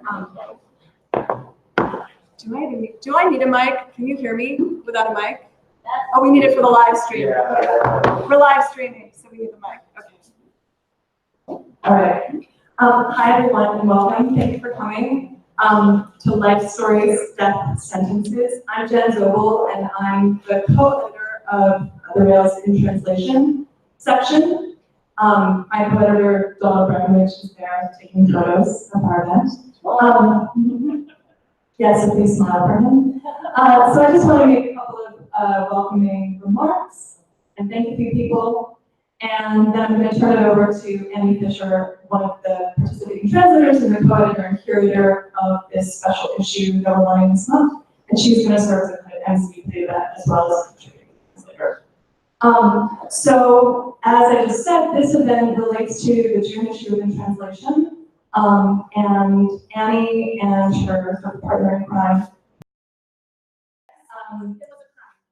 Do I need a mic? Can you hear me without a mic? Oh, we need it for the live stream. We're live streaming, so we need the mic. Okay. All right. Hi, everyone, and welcome. Thank you for coming to Life Stories, Death Sentences. I'm Jen Zobel, and I'm the co-editor of the Rails InTranslation section. My co-editor, Donald Breckenridge, is there taking photos of our event. Yes, so please smile for him. So I just want to make a couple of welcoming remarks and thank a few people. And then I'm going to turn it over to Andy Fisher, one of the participating translators and the co-editor and curator of this special issue that we're running this month. And she's going to serve as a kind of MC for the event as well as a contributing translator. So as I just said, this event relates to the June issue of InTranslation. And Annie and her partner in crime,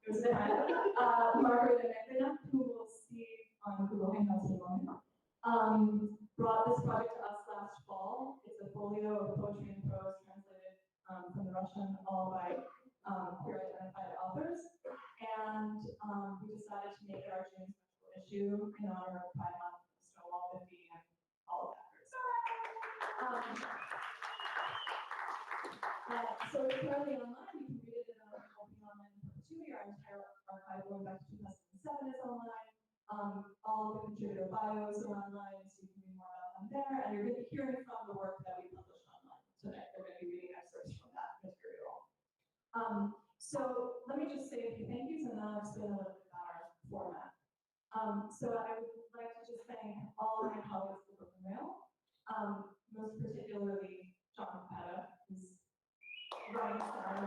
it was a crime, Margarita Meklina, who we'll see on Google Hangouts in a moment, brought this project to us last fall. It's a folio of poetry and prose translated from the Russian, all by queer identified authors. And we decided to make it our June special issue in honor of Pride Month, Stonewall 50, and all of that. So it's currently online. You can read it in our online in perpetuity. Our entire archive going back to 2007 is online. All of the contributor bios are online, so you can read more about them there. And you're going to be hearing from the work that we published online today. They're going to be reading excerpts from that material. So let me just say a few thank yous, and then I'll explain a little bit about our format. So I would like to just thank all of my colleagues at the Rail. Most particularly John Petta, who's running Star,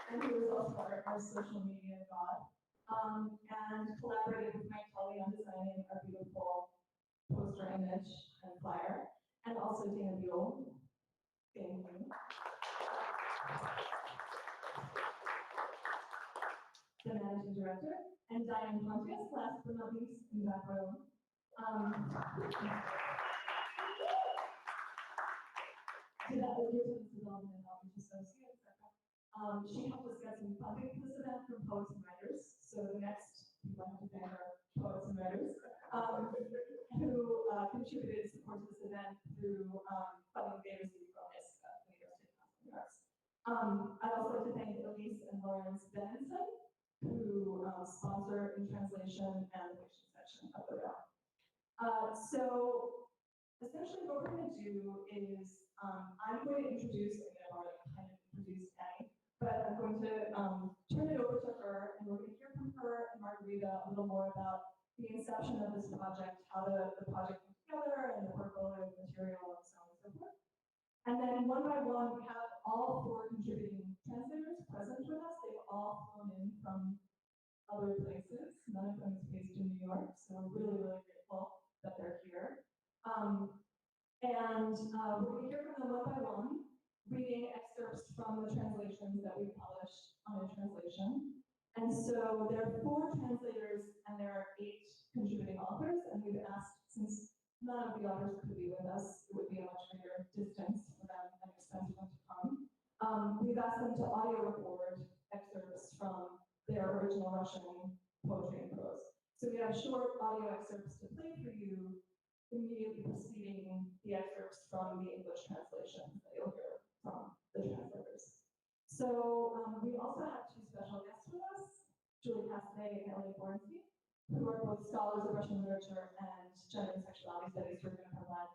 and who is also our social media god, and collaborated with Mike Tully on designing our beautiful poster image and flyer, and also Dana Buell, thank you. The managing director, and Diane Pontius, last but not least, in the back row. To that business development and outreach associate, she helped us get some funding for this event from poets and writers. So the next people I have to thank are poets and writers who contributed support to this event through funding they received from this New York State Legislature. I'd also like to thank Elise and Lawrence Benson, who sponsor InTranslation and the fiction section of the Rail. So essentially what we're going to do is I'm going to introduce, I've already kind of introduced Annie, but I'm going to turn it over to her, and we're going to hear from her and Margarita a little more about the inception of this project, how the project came together, and the portfolio of material, and so on and so forth. And then one by one, we have all four contributing translators present with us. They've all flown in from other places. None of them is based in New York, so we're really, really grateful that they're here. We're going to hear from them one by one, reading excerpts from the translations that we published on InTranslation. And so there are 4 translators and there are 8 contributing authors, and we've asked, since none of the authors could be with us, it would be a much greater distance for them and expense for them to come. We've asked them to audio record excerpts from their original Russian poetry and prose. So we have short audio excerpts to play for you, immediately preceding the excerpts from the English translation that you'll hear from the translators. So we also have 2 special guests with us, Julie Cassiday and Eliot Borenstein, who are both scholars of Russian literature and gender and sexuality studies, who are going to provide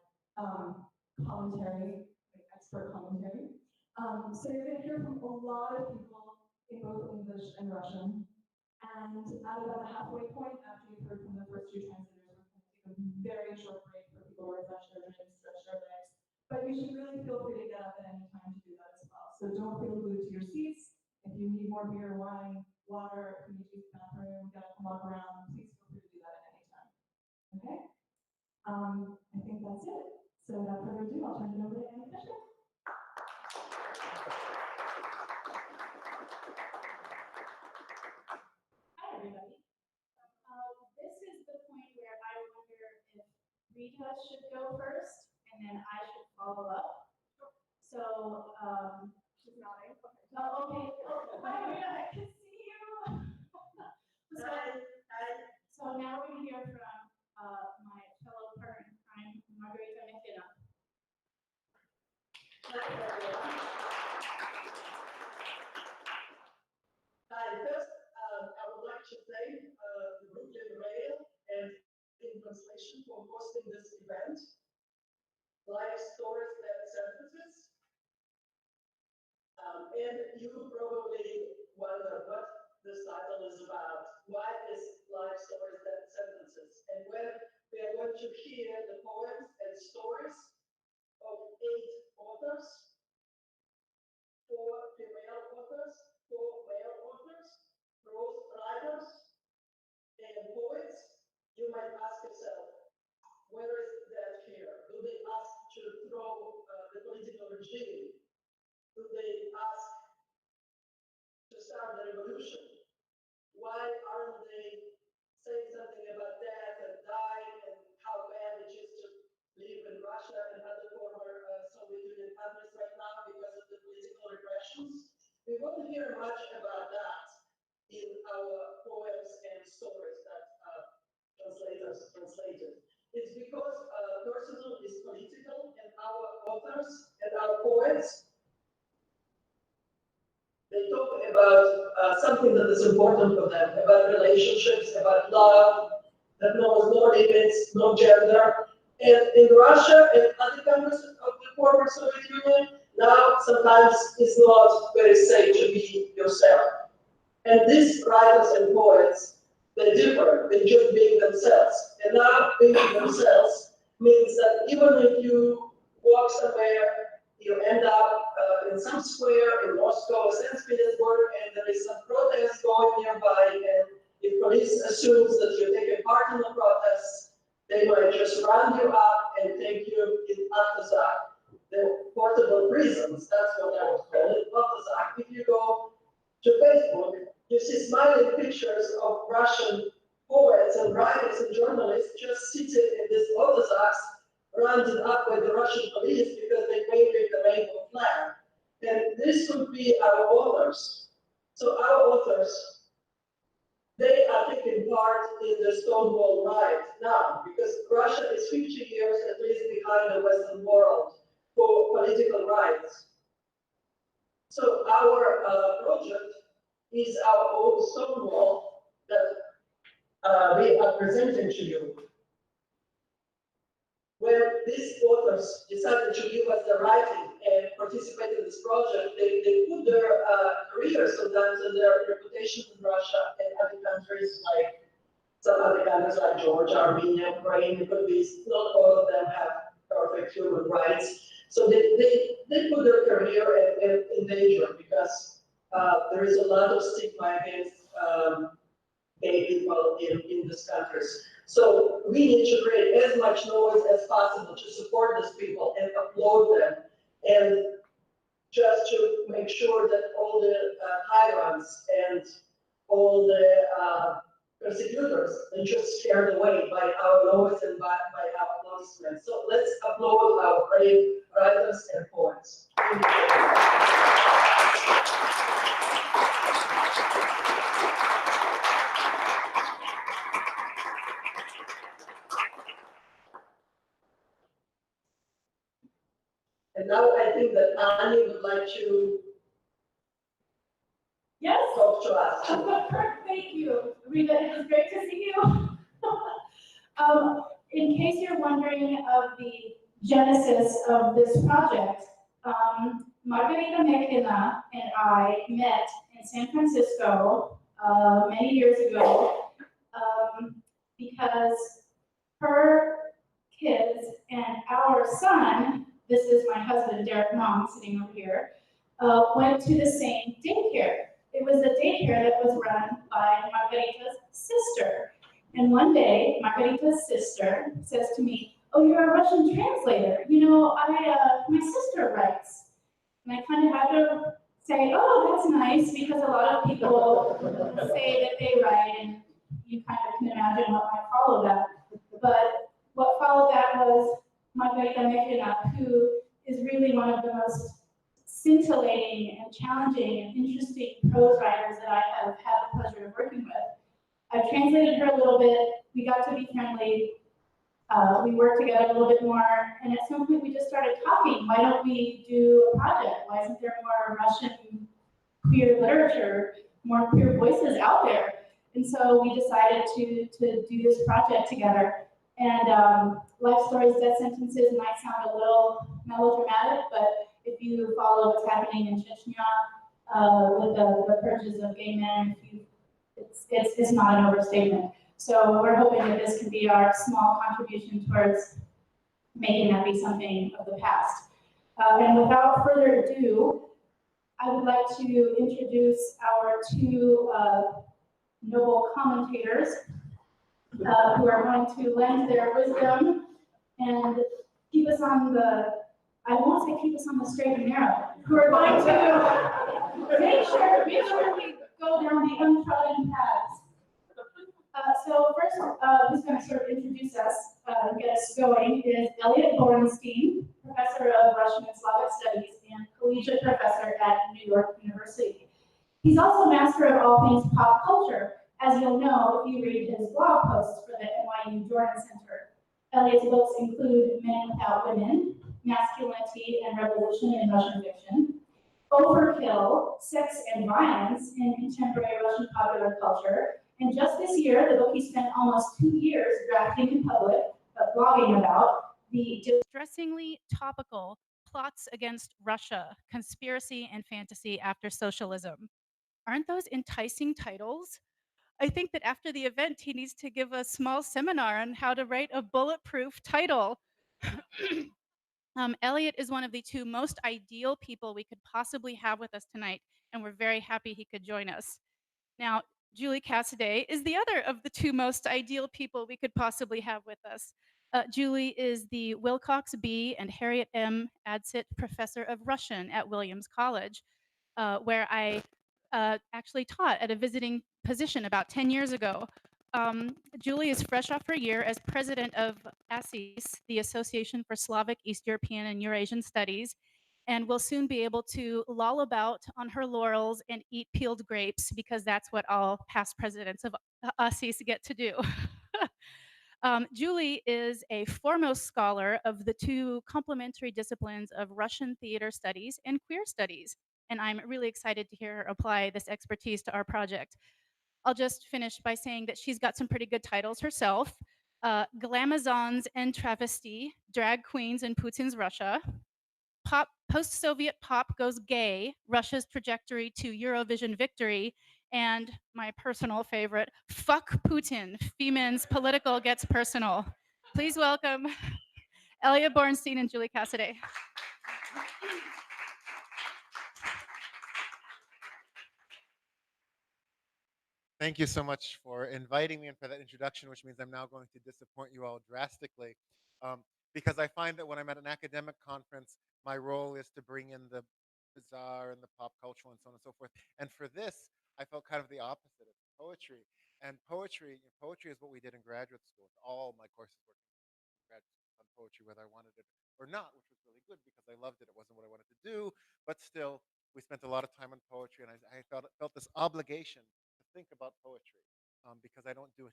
commentary, like expert commentary. So you're going to hear from a lot of people in both English and Russian. And at about the halfway point, after you've heard from the first 2 translators, we're going to take a very short break for people to refresh their drinks, stretch their legs. But you should really feel free to get up at any time to do that as well. So don't feel glued to your seats. If you need more beer, wine, water, if you need to use the bathroom, get up and walk around, please feel free to do that at any time. Okay? I think that's it. So without further ado, I'll turn it over to Annie Fisher. Everybody. This is the point where I wonder if Rita should go first and then I should follow up. So, She's nodding. Okay. oh, okay. Margarita, I can see you. So now we're going to hear from my fellow partner in crime, Margarita Meklina. Hi, first, I would like to thank the Brooklyn Rail and InTranslation for hosting this event. Life stories and sentences. And you probably wonder what this title is about. Why is life stories and sentences? And when we are going to hear the poems and stories of 8 authors, 4 female authors, 4 male authors, prose writers, and poets, you might ask yourself, where is that fear? Do they ask to throw the political regime? Do they ask to start the revolution? Why aren't they saying something about death and dying and how bad it is to live in Russia and other former Soviet Union countries right now because of the political repressions? We won't hear much about that in our poems and stories that translators translated. It's because personal is political, and our authors and our poets, they talk about something that is important for them, about relationships, about love, that knows no limits, no gender. And in Russia and other countries of the former Soviet Union, now sometimes it's not very safe to be yourself. And these writers and poets, they're different, they just being themselves. And now being themselves means that even if you walk somewhere, you end up in some square in Moscow or St. Petersburg, and there is some protest going nearby, and if police assumes that you're taking part in the protests, they might just round you up and take you in Avtozak, the portable prisons. That's what I would call it, Avtozak. If you go to Facebook, you see smiling pictures of Russian poets and writers and journalists just sitting in these Avtozaks, rounded up by the Russian police because they waved the rainbow flag. And this would be our authors. So our authors, they are taking part in the Stonewall riot now, because Russia is 50 years at least behind the Western world for political rights. So our project is our own Stonewall that we are presenting to you. When these authors decided to give us the writing and participate in this project, they put their careers sometimes and their reputations in Russia and other countries, like some other countries like Georgia, Armenia, Ukraine, because not all of them have perfect human rights. So they put their career in danger because there is a lot of stigma against gay people in these countries. So we need to create as much noise as possible to support these people and applaud them, and just to make sure that all the tyrants and all the persecutors are just scared away by our noise and by our applaudissements. So let's applaud our brave writers and poets. And now I think that Annie would like to talk to us. Thank you, Rita. It is great to see you. In case you're wondering of the genesis of this project, Margarita Meklina and I met in San Francisco many years ago because her kids and our son, this is my husband, Derek Mom, sitting over here, went to the same daycare. It was a daycare that was run by Margarita's sister. And one day, Margarita's sister says to me, "Oh, you're a Russian translator. You know, my sister writes." And I kind of had to say, "Oh, that's nice," because a lot of people say that they write, and you kind of can imagine what might follow that. But what followed that was Margarita Meklina challenging and interesting prose writers that I have had the pleasure of working with. I've translated her a little bit. We got to be friendly. We worked together a little bit more, and at some point we just started talking. Why don't we do a project? Why isn't there more Russian queer literature, more queer voices out there? And so we decided to do this project together. And life stories, death sentences might sound a little melodramatic, but if you follow what's happening in Chechnya with the purges of gay men, it's not an overstatement. So we're hoping that this can be our small contribution towards making that be something of the past. And without further ado, I would like to introduce our two noble commentators who are going to lend their wisdom and keep us on the, I won't say keep us on the straight and narrow, who are going to make sure we go down the untrodden paths. So first, who's going to sort of introduce us and get us going is Eliot Borenstein, professor of Russian and Slavic Studies and collegiate professor at New York University. He's also master of all things pop culture, as you'll know if you read his blog posts for the NYU Jordan Center. Eliot's books include Men Without Women, Masculinity and Revolution in Russian Fiction, Overkill, Sex and Violence in Contemporary Russian Popular Culture, and just this year, the book he spent almost 2 years drafting in public, blogging about, the distressingly topical Plots Against Russia, Conspiracy and Fantasy After Socialism. Aren't those enticing titles? I think that after the event, he needs to give a small seminar on how to write a bulletproof title. Eliot is one of the two most ideal people we could possibly have with us tonight, and we're very happy he could join us. Now, Julie Cassiday is the other of the two most ideal people we could possibly have with us. Julie is the Wilcox B. and Harriet M. Adsit Professor of Russian at Williams College, where I actually taught at a visiting position about 10 years ago. Julie is fresh off her year as president of ASIS, the Association for Slavic, East European, and Eurasian Studies, and will soon be able to loll about on her laurels and eat peeled grapes because that's what all past presidents of ASIS get to do. Julie is a foremost scholar of the two complementary disciplines of Russian theater studies and queer studies, and I'm really excited to hear her apply this expertise to our project. I'll just finish by saying that she's got some pretty good titles herself. Glamazons and Travesty, Drag Queens in Putin's Russia. Post-Soviet pop goes gay, Russia's trajectory to Eurovision victory, and my personal favorite, Fuck Putin, Femen's Political Gets Personal. Please welcome Eliot Borenstein and Julie Cassiday. Thank you so much for inviting me and for that introduction, which means I'm now going to disappoint you all drastically. Because I find that when I'm at an academic conference, my role is to bring in the bizarre and the pop cultural and so on and so forth. And for this, I felt kind of the opposite of poetry. And poetry is what we did in graduate school. All my courses were in graduate school on poetry, whether I wanted it or not, which was really good because I loved it. It wasn't what I wanted to do, but still, we spent a lot of time on poetry, and I felt this obligation to think about poetry because I don't do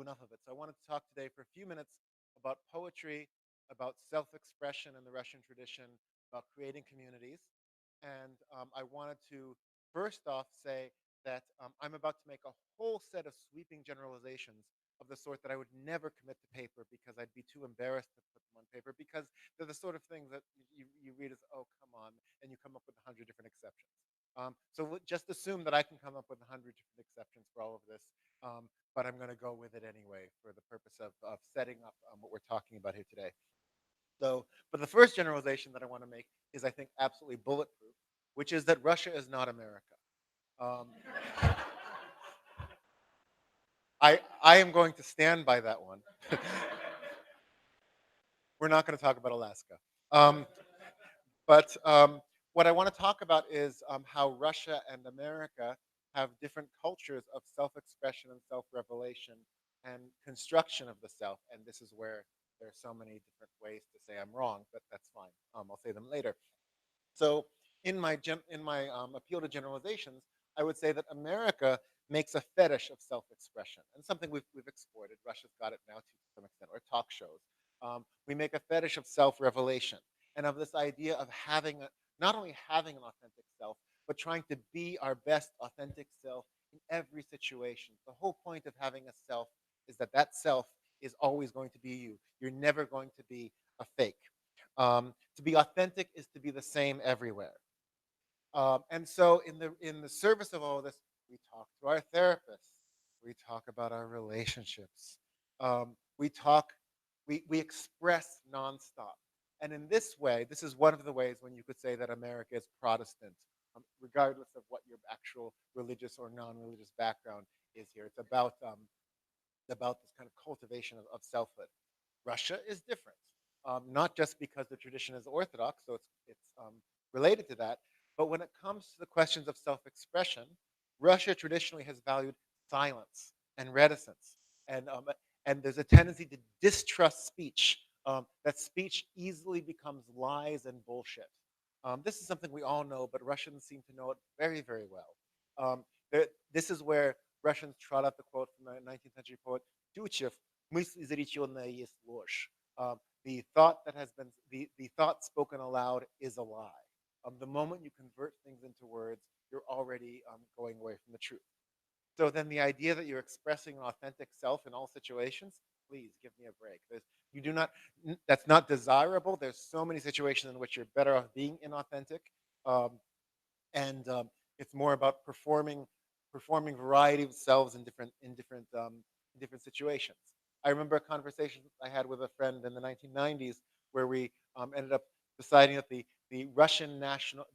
enough of it. So I wanted to talk today for a few minutes about poetry, about self-expression in the Russian tradition, about creating communities. And I wanted to first off say that I'm about to make a whole set of sweeping generalizations of the sort that I would never commit to paper because I'd be too embarrassed to put them on paper because they're the sort of things that you read as, oh, come on, and you come up with 100 different exceptions. So just assume that I can come up with 100 different exceptions for all of this, but I'm going to go with it anyway for the purpose of setting up what we're talking about here today. So, but the first generalization that I want to make is, I think, absolutely bulletproof, which is that Russia is not America. I am going to stand by that one. We're not going to talk about Alaska. But what I want to talk about is how Russia and America have different cultures of self-expression and self-revelation and construction of the self. And this is where there's so many different ways to say I'm wrong, but that's fine. I'll say them later. So in my appeal to generalizations, I would say that America makes a fetish of self-expression, and something we've exploited. Russia's got it now to some extent, or talk shows. We make a fetish of self-revelation and of this idea of not only having an authentic self, but trying to be our best authentic self in every situation. The whole point of having a self is that that self is always going to be you. You're never going to be a fake. To be authentic is to be the same everywhere. And so in the service of all this, we talk to our therapists. We talk about our relationships. We talk, we express nonstop. And in this way, this is one of the ways when you could say that America is Protestant, regardless of what your actual religious or non-religious background is here. It's about this kind of cultivation of selfhood. Russia is different, not just because the tradition is Orthodox, so it's related to that, but when it comes to the questions of self-expression, Russia traditionally has valued silence and reticence, and there's a tendency to distrust speech. That speech easily becomes lies and bullshit. This is something we all know, but Russians seem to know it very, very well. This is where Russians trot out the quote from the 19th century poet Tuchev, "Мысль изреченная есть ложь." The thought that has been the thought spoken aloud is a lie. The moment you convert things into words, you're already going away from the truth. So then the idea that you're expressing an authentic self in all situations, please give me a break. You do not, that's not desirable. There's so many situations in which you're better off being inauthentic. And it's more about performing variety of selves in different situations. I remember a conversation I had with a friend in the 1990s where we ended up deciding that the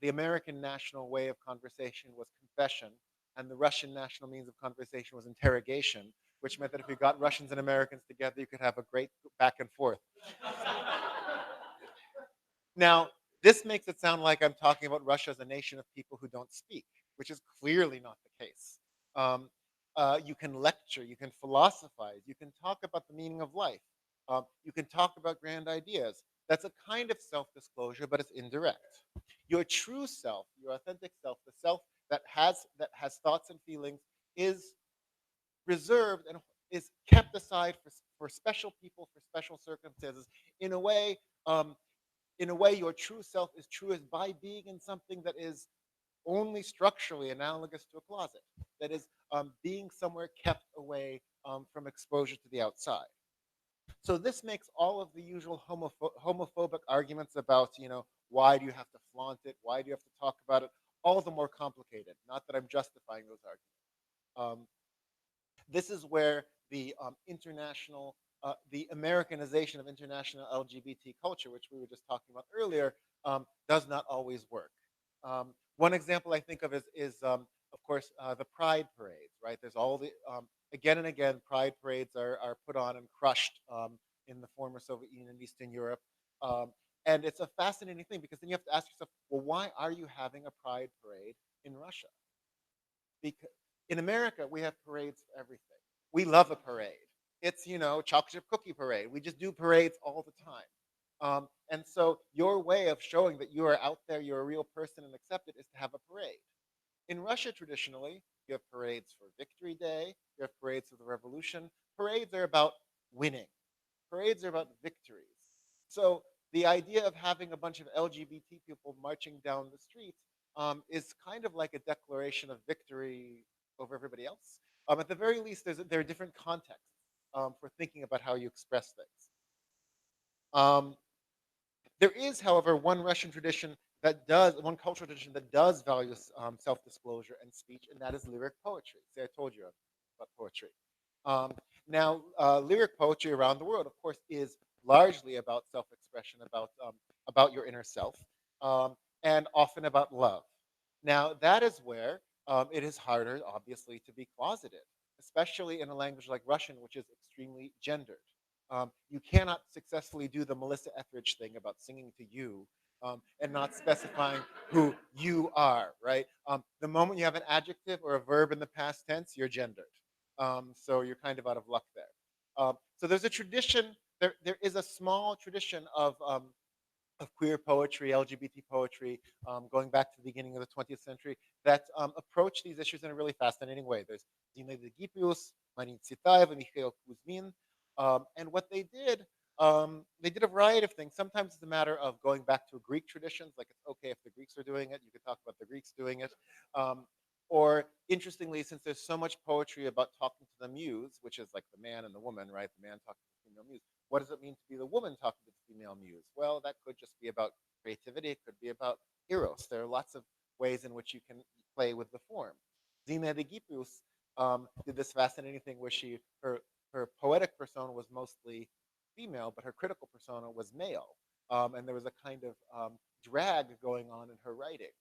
American national way of conversation was confession, and the Russian national means of conversation was interrogation, which meant that if you got Russians and Americans together, you could have a great back and forth. Now, this makes it sound like I'm talking about Russia as a nation of people who don't speak, which is clearly not the case. You can lecture, you can philosophize, you can talk about the meaning of life, you can talk about grand ideas. That's a kind of self-disclosure, but it's indirect. Your true self, your authentic self, the self that has thoughts and feelings, is reserved and is kept aside for special people, for special circumstances. In a way, your true self is true as by being in something that is only structurally analogous to a closet, that is being somewhere kept away from exposure to the outside. So this makes all of the usual homophobic arguments about, why do you have to flaunt it? Why do you have to talk about it? All the more complicated. Not that I'm justifying those arguments. This is where the the Americanization of international LGBT culture, which we were just talking about earlier, does not always work. One example I think of is of course, the Pride parades, right? There's all the, again and again, Pride parades are put on and crushed in the former Soviet Union and Eastern Europe. And it's a fascinating thing because then you have to ask yourself, well, why are you having a Pride parade in Russia? Because in America, we have parades for everything. We love a parade. It's, chocolate chip cookie parade. We just do parades all the time. And so your way of showing that you are out there, you're a real person and accepted, is to have a parade. In Russia, traditionally, you have parades for Victory Day, you have parades for the revolution. Parades are about winning. Parades are about victories. So the idea of having a bunch of LGBT people marching down the street is kind of like a declaration of victory over everybody else. At the very least, there are different contexts for thinking about how you express things. There is, however, one cultural tradition that does value self-disclosure and speech, and that is lyric poetry. See, I told you about poetry. Now, lyric poetry around the world, of course, is largely about self-expression, about your inner self, and often about love. Now, that is where it is harder, obviously, to be closeted, especially in a language like Russian, which is extremely gendered. You cannot successfully do the Melissa Etheridge thing about singing to you and not specifying who you are, right? The moment you have an adjective or a verb in the past tense, you're gendered. So you're kind of out of luck there. So there's a tradition, there is a small tradition of queer poetry, LGBT poetry, going back to the beginning of the 20th century, that approach these issues in a really fascinating way. There's Zina Degipius, Marin Tsitaev, and Mikhail Kuzmin. And what they did a variety of things. Sometimes it's a matter of going back to Greek traditions, like it's okay if the Greeks are doing it, you could talk about the Greeks doing it. Or interestingly, since there's so much poetry about talking to the muse, which is like the man and the woman, right? The man talking to the female muse. What does it mean to be the woman talking to the female muse? Well, that could just be about creativity. It could be about eros. There are lots of ways in which you can play with the form. Zina de Gipius did this fascinating thing where her poetic persona was mostly female, but her critical persona was male. And there was a kind of drag going on in her writing,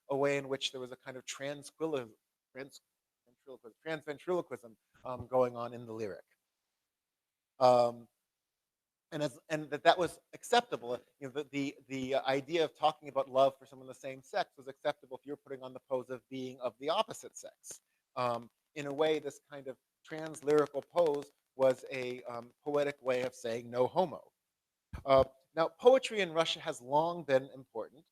a way in which there was a kind of transventriloquism going on in the lyric. And that was acceptable. You know, the idea of talking about love for someone of the same sex was acceptable if you're putting on the pose of being of the opposite sex. In a way, this kind of trans-lyrical pose was a poetic way of saying no homo. Now, poetry in Russia has long been important,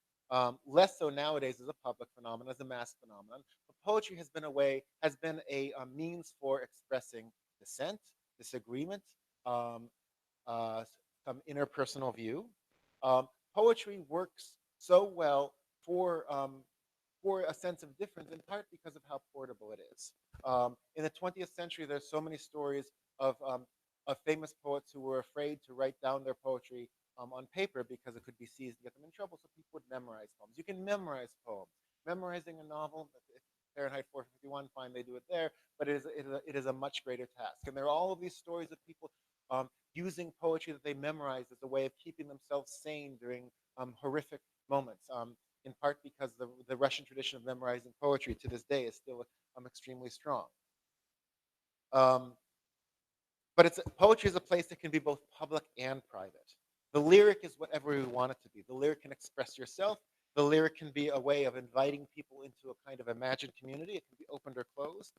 less so nowadays as a public phenomenon, as a mass phenomenon. But poetry has been a means for expressing dissent, disagreement, some interpersonal view. Poetry works so well for a sense of difference, in part because of how portable it is. In the 20th century, there's so many stories of famous poets who were afraid to write down their poetry on paper because it could be seized and get them in trouble, so people would memorize poems. You can memorize poems. Memorizing a novel, Fahrenheit 451, fine, they do it there, but it is a much greater task. And there are all of these stories of people using poetry that they memorize as a way of keeping themselves sane during horrific moments, in part because the Russian tradition of memorizing poetry to this day is still extremely strong. But poetry is a place that can be both public and private. The lyric is whatever we want it to be. The lyric can express yourself. The lyric can be a way of inviting people into a kind of imagined community. It can be opened or closed.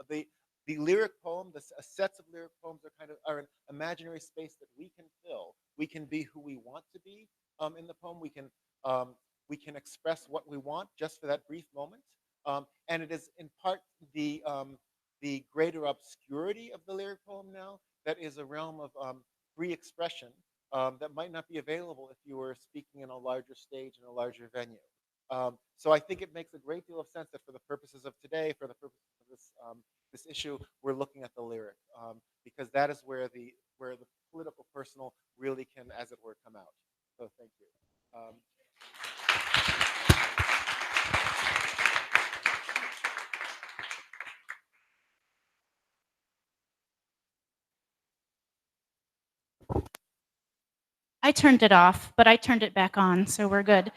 The lyric poem, sets of lyric poems are an imaginary space that we can fill. We can be who we want to be in the poem. We can express what we want just for that brief moment. And it is in part the greater obscurity of the lyric poem now that is a realm of free expression that might not be available if you were speaking in a larger stage in a larger venue. So I think it makes a great deal of sense that for the purposes of today, for the purposes of this issue, we're looking at the lyric, because that is where the political personal really can, as it were, come out. So thank you. I turned it off, but I turned it back on, so we're good.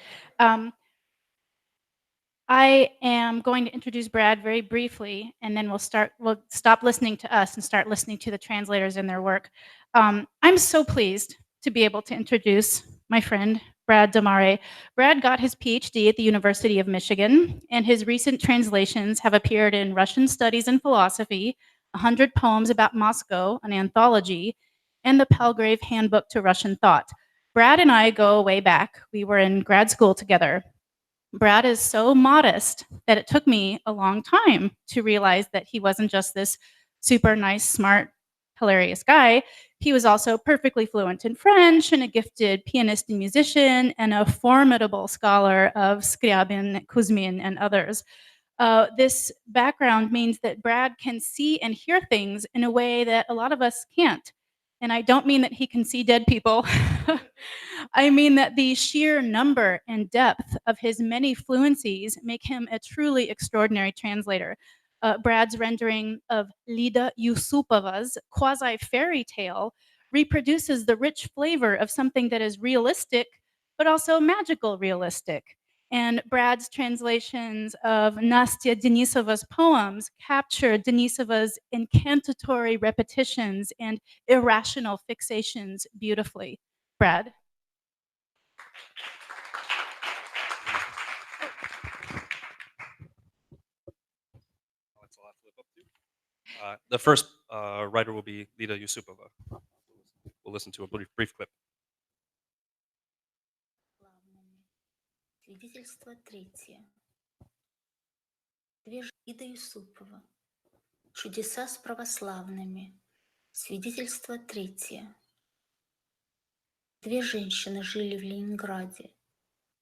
I am going to introduce Brad very briefly, and then we'll stop listening to us and start listening to the translators and their work. I'm so pleased to be able to introduce my friend, Brad Damare. Brad got his PhD at the University of Michigan, and his recent translations have appeared in Russian Studies and Philosophy, 100 Poems About Moscow, an anthology, and the Palgrave Handbook to Russian Thought. Brad and I go way back. We were in grad school together. Brad is so modest that it took me a long time to realize that he wasn't just this super nice, smart, hilarious guy. He was also perfectly fluent in French and a gifted pianist and musician and a formidable scholar of Scriabin, Kuzmin, and others. This background means that Brad can see and hear things in a way that a lot of us can't. And I don't mean that he can see dead people. I mean that the sheer number and depth of his many fluencies make him a truly extraordinary translator. Brad's rendering of Lida Yusupova's quasi-fairy tale reproduces the rich flavor of something that is realistic, but also magical realistic. And Brad's translations of Nastya Denisova's poems capture Denisova's incantatory repetitions and irrational fixations beautifully. Brad? That's a lot to live up to. The first writer will be Lida Yusupova. We'll listen to a brief clip. Свидетельство третье. Две Ида Юсупова. Чудеса с православными. Свидетельство третье. Две женщины жили в Ленинграде,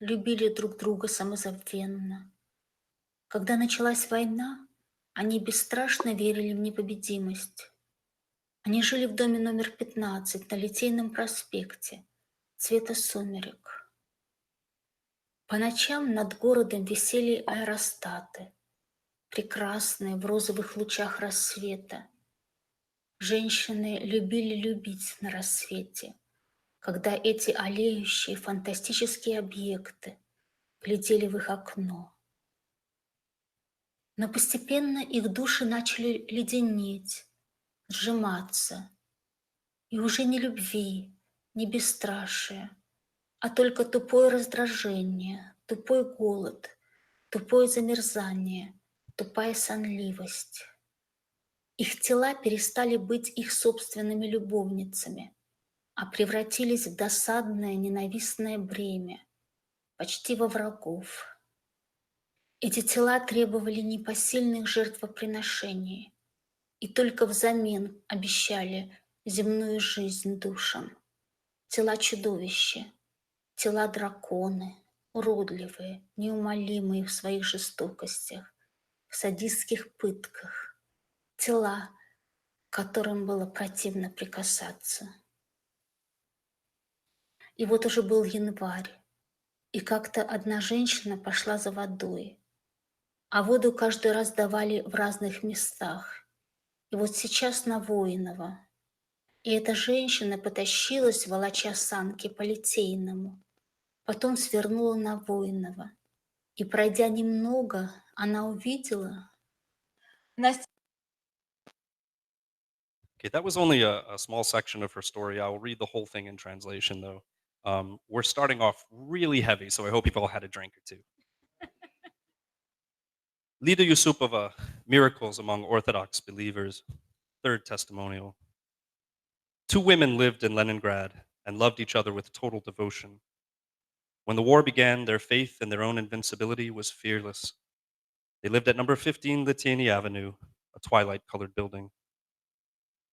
любили друг друга самозабвенно. Когда началась война, они бесстрашно верили в непобедимость. Они жили в доме номер 15 на Литейном проспекте, цвета сумерек. По ночам над городом висели аэростаты, прекрасные в розовых лучах рассвета. Женщины любили любить на рассвете, когда эти олеющие фантастические объекты глядели в их окно. Но постепенно их души начали леденеть, сжиматься, и уже не любви, не бесстрашие, а только тупое раздражение, тупой голод, тупое замерзание, тупая сонливость. Их тела перестали быть их собственными любовницами, а превратились в досадное ненавистное бремя, почти во врагов. Эти тела требовали непосильных жертвоприношений и только взамен обещали земную жизнь душам. Тела чудовища, тела драконы, уродливые, неумолимые в своих жестокостях, в садистских пытках, тела, к которым было противно прикасаться. И вот уже был январь, и как-то одна женщина пошла за водой, а воду каждый раз давали в разных местах. И вот сейчас на Воинова. И эта женщина потащилась, волоча санки по Литейному, потом свернула на Воинова. И пройдя немного, она увидела... Okay, that was only a small section of her story. I will read the whole thing in translation, though. We're starting off really heavy, so I hope you've all had a drink or two. Lida Yusupova, Miracles Among Orthodox Believers, third testimonial. Two women lived in Leningrad and loved each other with total devotion. When the war began, their faith in their own invincibility was fearless. They lived at number 15 Litini Avenue, a twilight-colored building.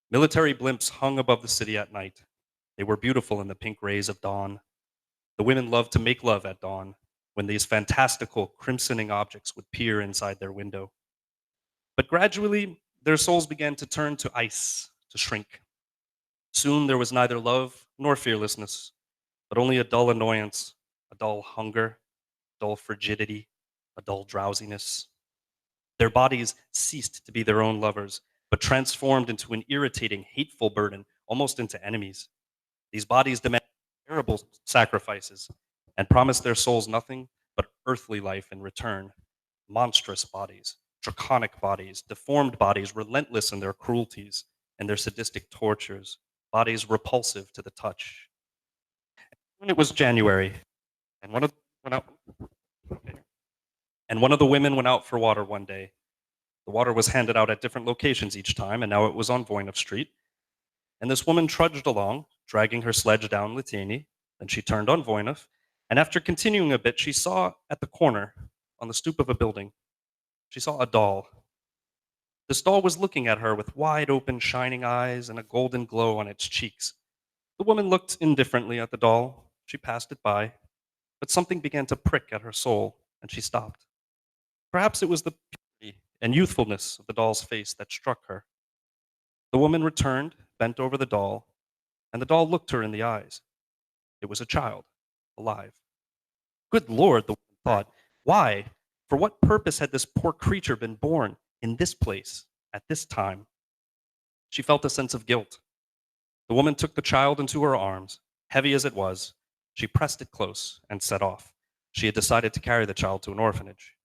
Military blimps hung above the city at night. They were beautiful in the pink rays of dawn. The women loved to make love at dawn, when these fantastical, crimsoning objects would peer inside their window. But gradually, their souls began to turn to ice, to shrink. Soon there was neither love nor fearlessness, but only a dull annoyance, a dull hunger, dull frigidity, a dull drowsiness. Their bodies ceased to be their own lovers, but transformed into an irritating, hateful burden, almost into enemies. These bodies demanded terrible sacrifices and promised their souls nothing but earthly life in return. Monstrous bodies, draconic bodies, deformed bodies, relentless in their cruelties and their sadistic tortures, bodies repulsive to the touch. When it was January, and one of the women went out for water one day. The water was handed out at different locations each time, and now it was on Voynich Street. And this woman trudged along, dragging her sledge down Litini. Then she turned on Voynich, and after continuing a bit, she saw at the corner, on the stoop of a building, she saw a doll. This doll was looking at her with wide open, shining eyes and a golden glow on its cheeks. The woman looked indifferently at the doll. She passed it by, but something began to prick at her soul, and she stopped. Perhaps it was the purity and youthfulness of the doll's face that struck her. The woman returned, bent over the doll, and the doll looked her in the eyes. It was a child, alive. Good Lord, the woman thought, why? For what purpose had this poor creature been born in this place at this time? She felt a sense of guilt. The woman took the child into her arms, heavy as it was. She pressed it close and set off. She had decided to carry the child to an orphanage.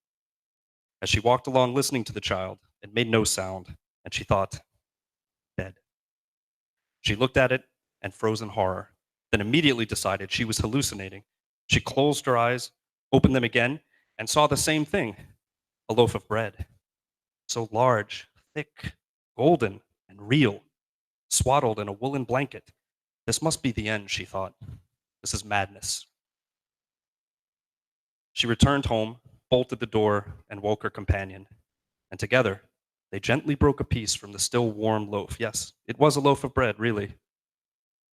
As she walked along listening to the child, it made no sound, and she thought, dead. She looked at it and froze in horror, then immediately decided she was hallucinating. She closed her eyes, opened them again, and saw the same thing, a loaf of bread. So large, thick, golden, and real, swaddled in a woolen blanket. This must be the end, she thought. This is madness. She returned home, bolted the door, and woke her companion. And together, they gently broke a piece from the still warm loaf. Yes, it was a loaf of bread, really.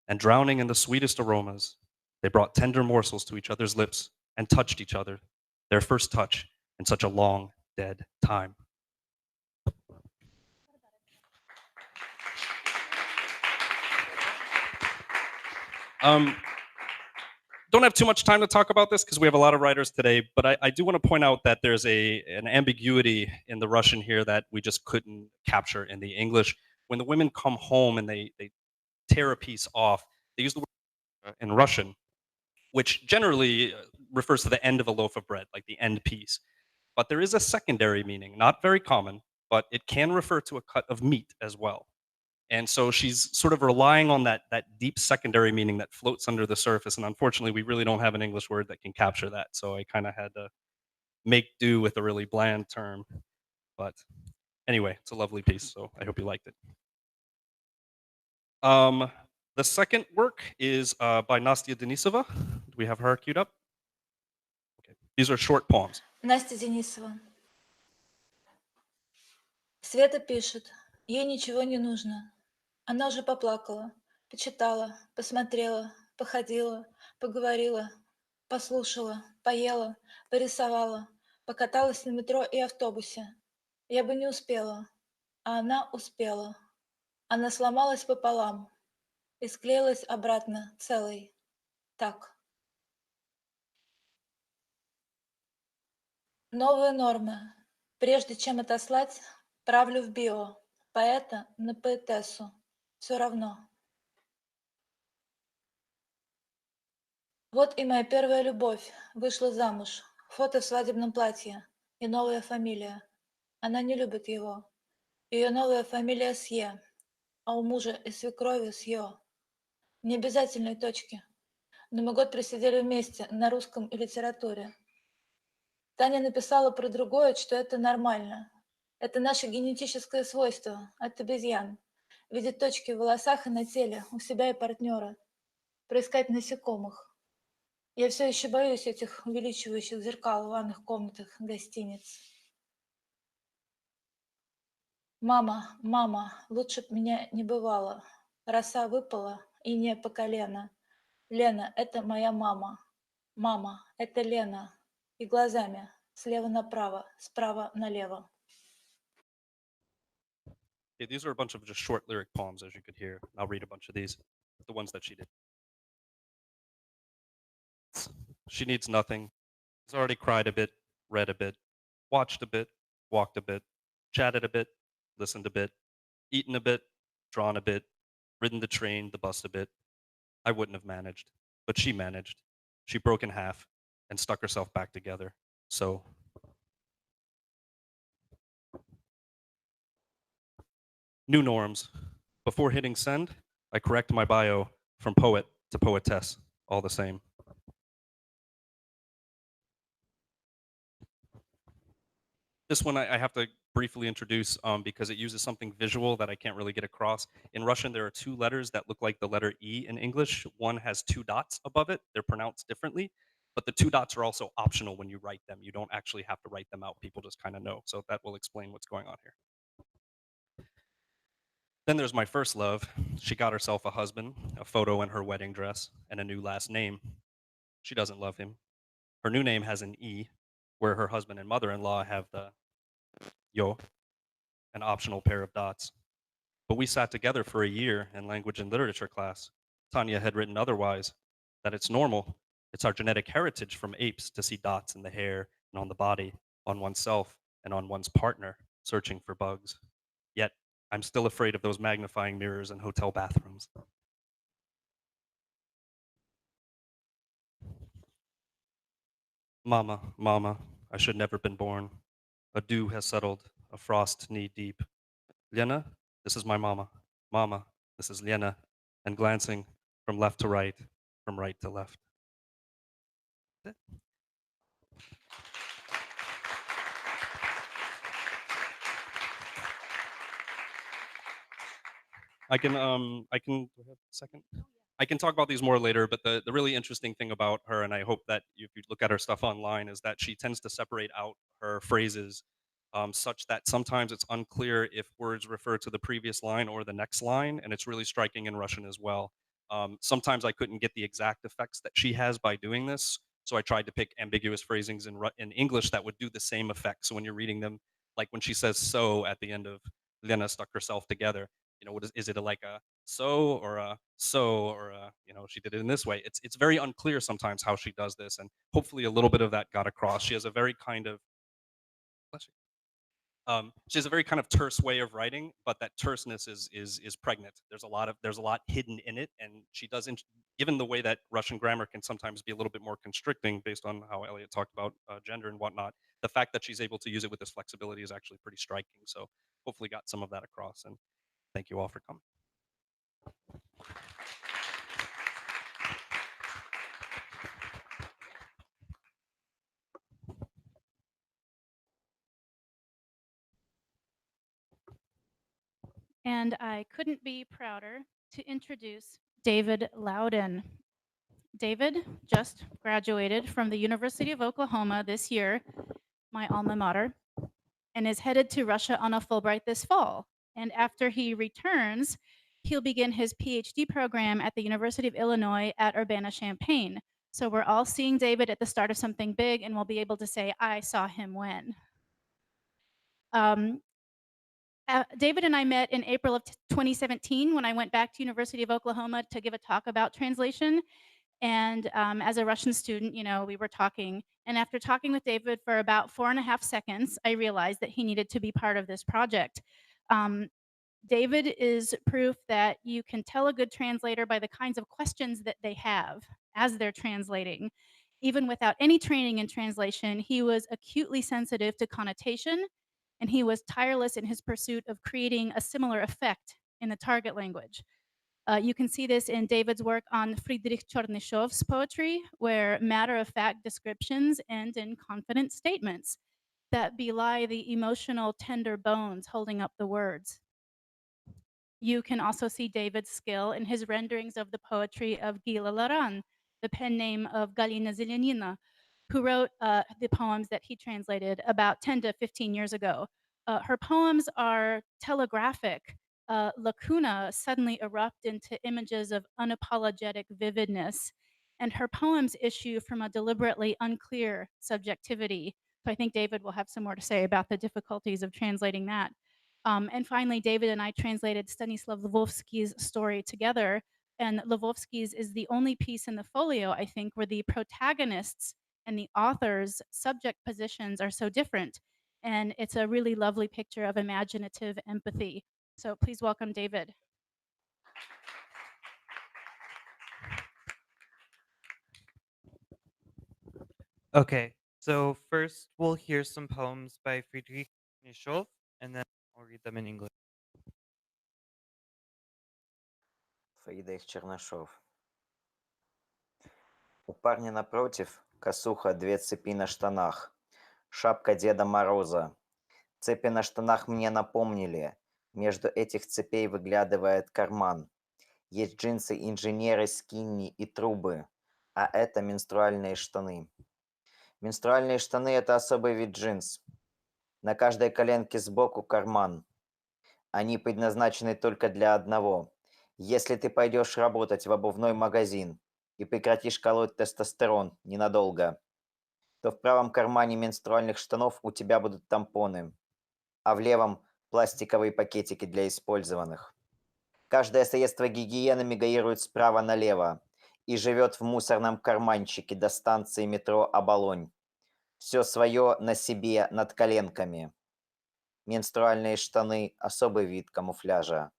And drowning in the sweetest aromas, they brought tender morsels to each other's lips and touched each other, their first touch in such a long, dead time. Don't have too much time to talk about this because we have a lot of writers today, but I do want to point out that there's an ambiguity in the Russian here that we just couldn't capture in the English. When the women come home and they tear a piece off, they use the word in Russian, which generally refers to the end of a loaf of bread, like the end piece. But there is a secondary meaning, not very common, but it can refer to a cut of meat as well. And so she's sort of relying on that deep secondary meaning that floats under the surface. And unfortunately, we really don't have an English word that can capture that. So I kind of had to make do with a really bland term. But anyway, it's a lovely piece. So I hope you liked it. The second work is by Nastya Denisova. Do we have her queued up? Okay. These are short poems. Настя Денисова. Света пишет, ей ничего не нужно. Она уже поплакала, почитала, посмотрела, походила, поговорила, послушала, поела, порисовала, покаталась на метро и автобусе. Я бы не успела, а она успела. Она сломалась пополам и склеилась обратно целой. Так. Новые нормы. Прежде чем отослать, правлю в био. Поэта на поэтессу. Все равно. Вот и моя первая любовь. Вышла замуж. Фото в свадебном платье. И новая фамилия. Она не любит его. Ее новая фамилия Сье. А у мужа и свекрови Сьё. Не обязательные точки. Но мы год просидели вместе на русском и литературе. Таня написала про другое, что это нормально. Это наше генетическое свойство от обезьян. Видеть точки в волосах и на теле у себя и партнера. Проискать насекомых. Я все еще боюсь этих увеличивающих зеркал в ванных комнатах гостиниц. Мама, мама, лучше б меня не бывало. Роса выпала и не по колено. Лена, это моя мама. Мама, это Лена. И глазами слева направо, справа налево. Okay, these are a bunch of just short lyric poems, as you could hear. I'll read a bunch of these, the ones that she did. She needs nothing. She's already cried a bit, read a bit, watched a bit, walked a bit, chatted a bit, listened a bit, eaten a bit, drawn a bit, ridden the train, the bus a bit. I wouldn't have managed, but she managed. She broke in half and stuck herself back together. So new norms. Before hitting send, I correct my bio from poet to poetess, all the same. This one I have to briefly introduce because it uses something visual that I can't really get across. In Russian, there are two letters that look like the letter E in English. One has two dots above it. They're pronounced differently, but the two dots are also optional when you write them. You don't actually have to write them out. People just kind of know. So that will explain what's going on here. Then there's my first love. She got herself a husband, a photo in her wedding dress, and a new last name. She doesn't love him. Her new name has an E, where her husband and mother-in-law have the yo, an optional pair of dots. But we sat together for a year in language and literature class. Tanya had written otherwise, that it's normal. It's our genetic heritage from apes to see dots in the hair and on the body, on oneself and on one's partner, searching for bugs. Yet, I'm still afraid of those magnifying mirrors in hotel bathrooms. Mama, mama, I should never been born. A dew has settled, a frost knee deep. Lena, this is my mama. Mama, this is Lena. And glancing from left to right, from right to left. I can, do I have a second? I can talk about these more later, but the really interesting thing about her, and I hope that if you look at her stuff online, is that she tends to separate out her phrases such that sometimes it's unclear if words refer to the previous line or the next line, and it's really striking in Russian as well. Sometimes I couldn't get the exact effects that she has by doing this, so I tried to pick ambiguous phrasings in English that would do the same effect. So when you're reading them, like when she says "so" at the end of Lena stuck herself together, you know, what is it like a so or a so or a, you know, she did it in this way. It's very unclear sometimes how she does this, and hopefully a little bit of that got across. She has a very kind of she has a very kind of terse way of writing, but that terseness is pregnant. There's a lot hidden in it, and she doesn't. Given the way that Russian grammar can sometimes be a little bit more constricting, based on how Eliot talked about gender and whatnot, the fact that she's able to use it with this flexibility is actually pretty striking. So hopefully got some of that across, and thank you all for coming. And I couldn't be prouder to introduce David Loudon. David just graduated from the University of Oklahoma this year, my alma mater, and is headed to Russia on a Fulbright this fall. And after he returns, he'll begin his PhD program at the University of Illinois at Urbana-Champaign. So we're all seeing David at the start of something big, and we'll be able to say, I saw him when. David and I met in April of 2017 when I went back to University of Oklahoma to give a talk about translation. And as a Russian student, you know, we were talking. And after talking with David for about 4.5 seconds, I realized that he needed to be part of this project. David is proof that you can tell a good translator by the kinds of questions that they have as they're translating. Even without any training in translation, he was acutely sensitive to connotation, and he was tireless in his pursuit of creating a similar effect in the target language. You can see this in David's work on Friedrich Chernyshov's poetry, where matter-of-fact descriptions end in confident statements that belie the emotional, tender bones holding up the words. You can also see David's skill in his renderings of the poetry of Gila Laran, the pen name of Galina Zelenina, who wrote the poems that he translated about 10 to 15 years ago. Her poems are telegraphic. Lacuna suddenly erupt into images of unapologetic vividness, and her poems issue from a deliberately unclear subjectivity. So I think David will have some more to say about the difficulties of translating that. And finally, David and I translated Stanislav Lvovsky's story together, and Lvovsky's is the only piece in the folio, I think, where the protagonists and the author's subject positions are so different. And it's a really lovely picture of imaginative empathy. So please welcome David. Okay, so first we'll hear some poems by Friedrich Mitchell, and then I'll read them in English. Фридrych Чернышов. У парня напротив косуха, 2 цепи на штанах, шапка Деда Мороза. Цепи на штанах мне напомнили, между этих цепей выглядывает карман. Есть джинсы, инженеры, скинни и трубы, а это менструальные штаны. Менструальные штаны – это особый вид джинс. На каждой коленке сбоку карман. Они предназначены только для одного. Если ты пойдешь работать в обувной магазин и прекратишь колоть тестостерон ненадолго, то в правом кармане менструальных штанов у тебя будут тампоны, а в левом – пластиковые пакетики для использованных. Каждое средство гигиены мигрирует справа налево и живет в мусорном карманчике до станции метро Оболонь. Все свое на себе над коленками. Менструальные штаны – особый вид камуфляжа,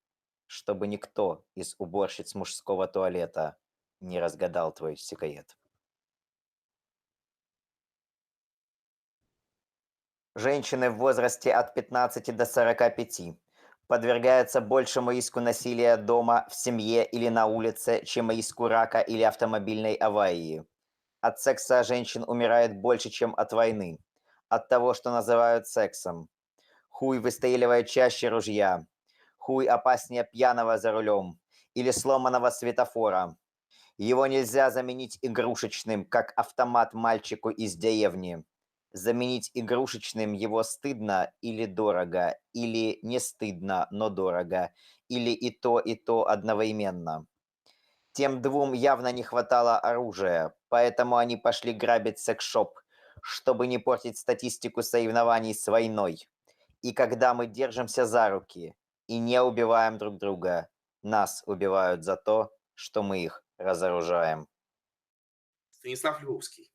чтобы никто из уборщиц мужского туалета не разгадал твой секрет. Женщины в возрасте от 15 до 45 подвергаются большему риску насилия дома, в семье или на улице, чем риску рака или автомобильной аварии. От секса женщин умирает больше, чем от войны, от того, что называют сексом. Хуй выстреливает чаще ружья, хуй опаснее пьяного за рулем или сломанного светофора. Его нельзя заменить игрушечным, как автомат мальчику из деревни. Заменить игрушечным его стыдно или дорого, или не стыдно, но дорого, или и то одновременно. Тем двум явно не хватало оружия, поэтому они пошли грабить секс-шоп, чтобы не портить статистику соревнований с войной. И когда мы держимся за руки и не убиваем друг друга, нас убивают за то, что мы их разоружаем. Stanislav Lvovsky.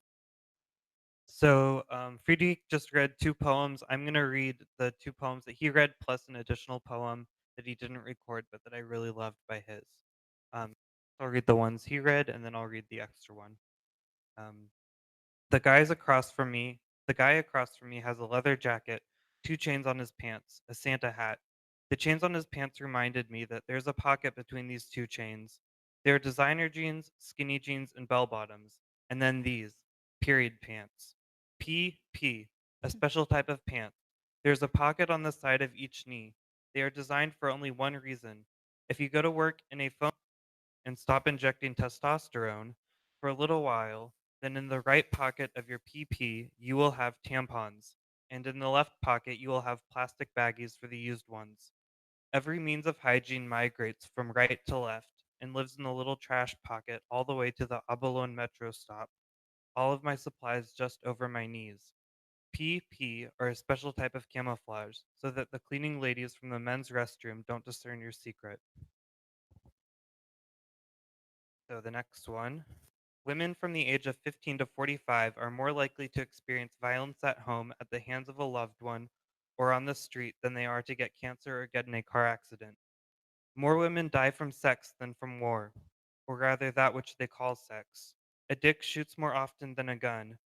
So Friedrich just read two poems. I'm going to read the two poems that he read plus an additional poem that he didn't record but that I really loved by his. I'll read the ones he read and then I'll read the extra one. The guy across from me has a leather jacket, 2 chains on his pants, a Santa hat. The chains on his pants reminded me that there's a pocket between these 2 chains. There are designer jeans, skinny jeans, and bell bottoms, and then these period pants. PP, a special type of pants. There's a pocket on the side of each knee. They are designed for only one reason. If you go to work in a phone and stop injecting testosterone for a little while, then in the right pocket of your PP, you will have tampons, and in the left pocket, you will have plastic baggies for the used ones. Every means of hygiene migrates from right to left and lives in the little trash pocket all the way to the Abalone metro stop. All of my supplies just over my knees. PP are a special type of camouflage so that the cleaning ladies from the men's restroom don't discern your secret. So the next one. Women from the age of 15 to 45 are more likely to experience violence at home at the hands of a loved one or on the street than they are to get cancer or get in a car accident. More women die from sex than from war, or rather that which they call sex. A dick shoots more often than a gun.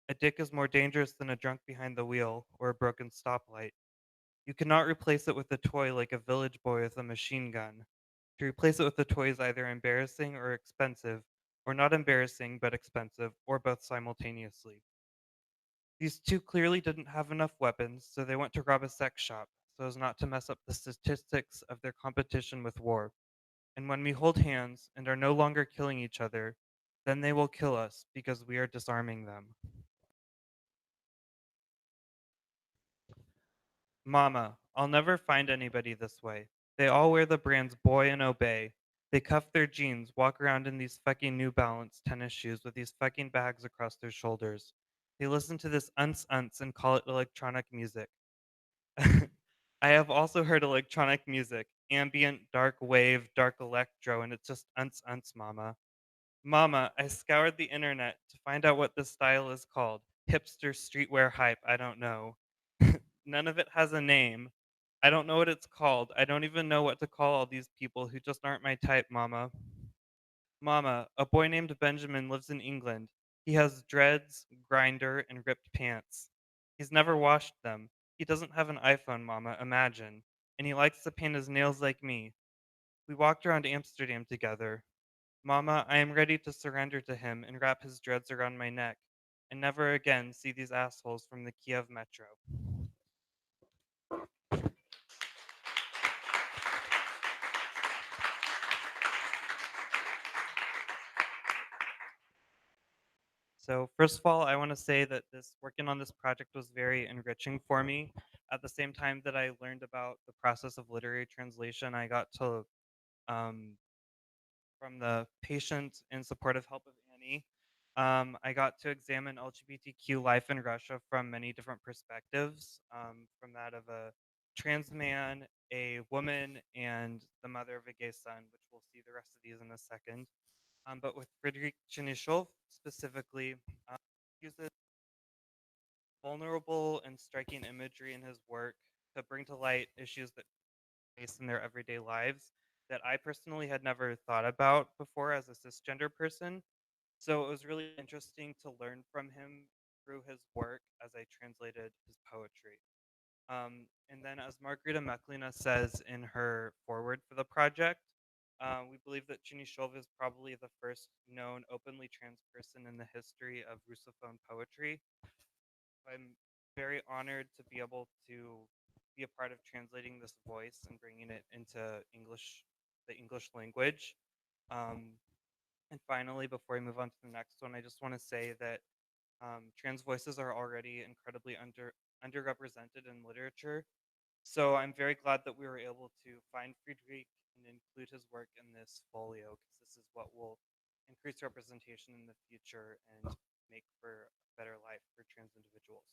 A dick is more dangerous than a drunk behind the wheel or a broken stoplight. You cannot replace it with a toy like a village boy with a machine gun. To replace it with a toy is either embarrassing or expensive, or not embarrassing but expensive, or both simultaneously. These 2 clearly didn't have enough weapons, so they went to rob a sex shop, so as not to mess up the statistics of their competition with war. And when we hold hands and are no longer killing each other, then they will kill us because we are disarming them. Mama, I'll never find anybody this way. They all wear the brands Boy and Obey. They cuff their jeans, walk around in these fucking New Balance tennis shoes with these fucking bags across their shoulders. They listen to this unce and call it electronic music. I have also heard electronic music, ambient, dark wave, dark electro, and it's just unce, mama. Mama, I scoured the internet to find out what this style is called. Hipster streetwear hype, I don't know. None of it has a name. I don't know what it's called. I don't even know what to call all these people who just aren't my type, Mama. Mama, a boy named Benjamin lives in England. He has dreads, grinder, and ripped pants. He's never washed them. He doesn't have an iPhone, Mama, imagine. And he likes to paint his nails like me. We walked around Amsterdam together. Mama, I am ready to surrender to him and wrap his dreads around my neck and never again see these assholes from the Kiev metro. So first of all, I want to say that working on this project was very enriching for me. At the same time that I learned about the process of literary translation, I got to, from the patient and supportive help of Annie, I got to examine LGBTQ life in Russia from many different perspectives, from that of a trans man, a woman, and the mother of a gay son, which we'll see the rest of these in a second. But with Friedrich Chernyshev specifically, uses vulnerable and striking imagery in his work to bring to light issues that face in their everyday lives that I personally had never thought about before as a cisgender person. So it was really interesting to learn from him through his work as I translated his poetry. And then, as Margarita Meklina says in her foreword for the project, we believe that Chernyshev is probably the first known openly trans person in the history of Russophone poetry. I'm very honored to be able to be a part of translating this voice and bringing it into English, the English language. And finally, before I move on to the next one, I just want to say that trans voices are already incredibly underrepresented in literature. So I'm very glad that we were able to find Friedrich and include his work in this folio, because this is what will increase representation in the future and make for a better life for trans individuals.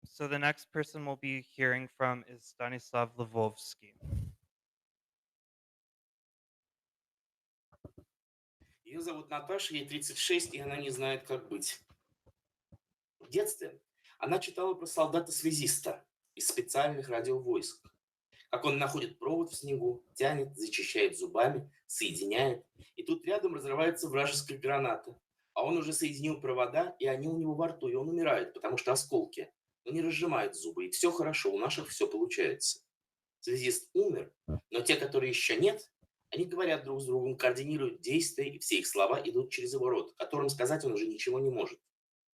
So the next person we'll be hearing from is Stanislav Lvovsky. Ее зовут Наташа, ей 36, и она не знает, как быть. В детстве она читала про солдата-связиста из специальных радиовойск. Как он находит провод в снегу, тянет, зачищает зубами, соединяет. И тут рядом разрывается вражеская граната. А он уже соединил провода, и они у него во рту, и он умирает, потому что осколки. Но не разжимает зубы, и все хорошо, у наших все получается. Связист умер, но те, которые еще нет, они говорят друг с другом, координируют действия, и все их слова идут через его рот, которым сказать он уже ничего не может.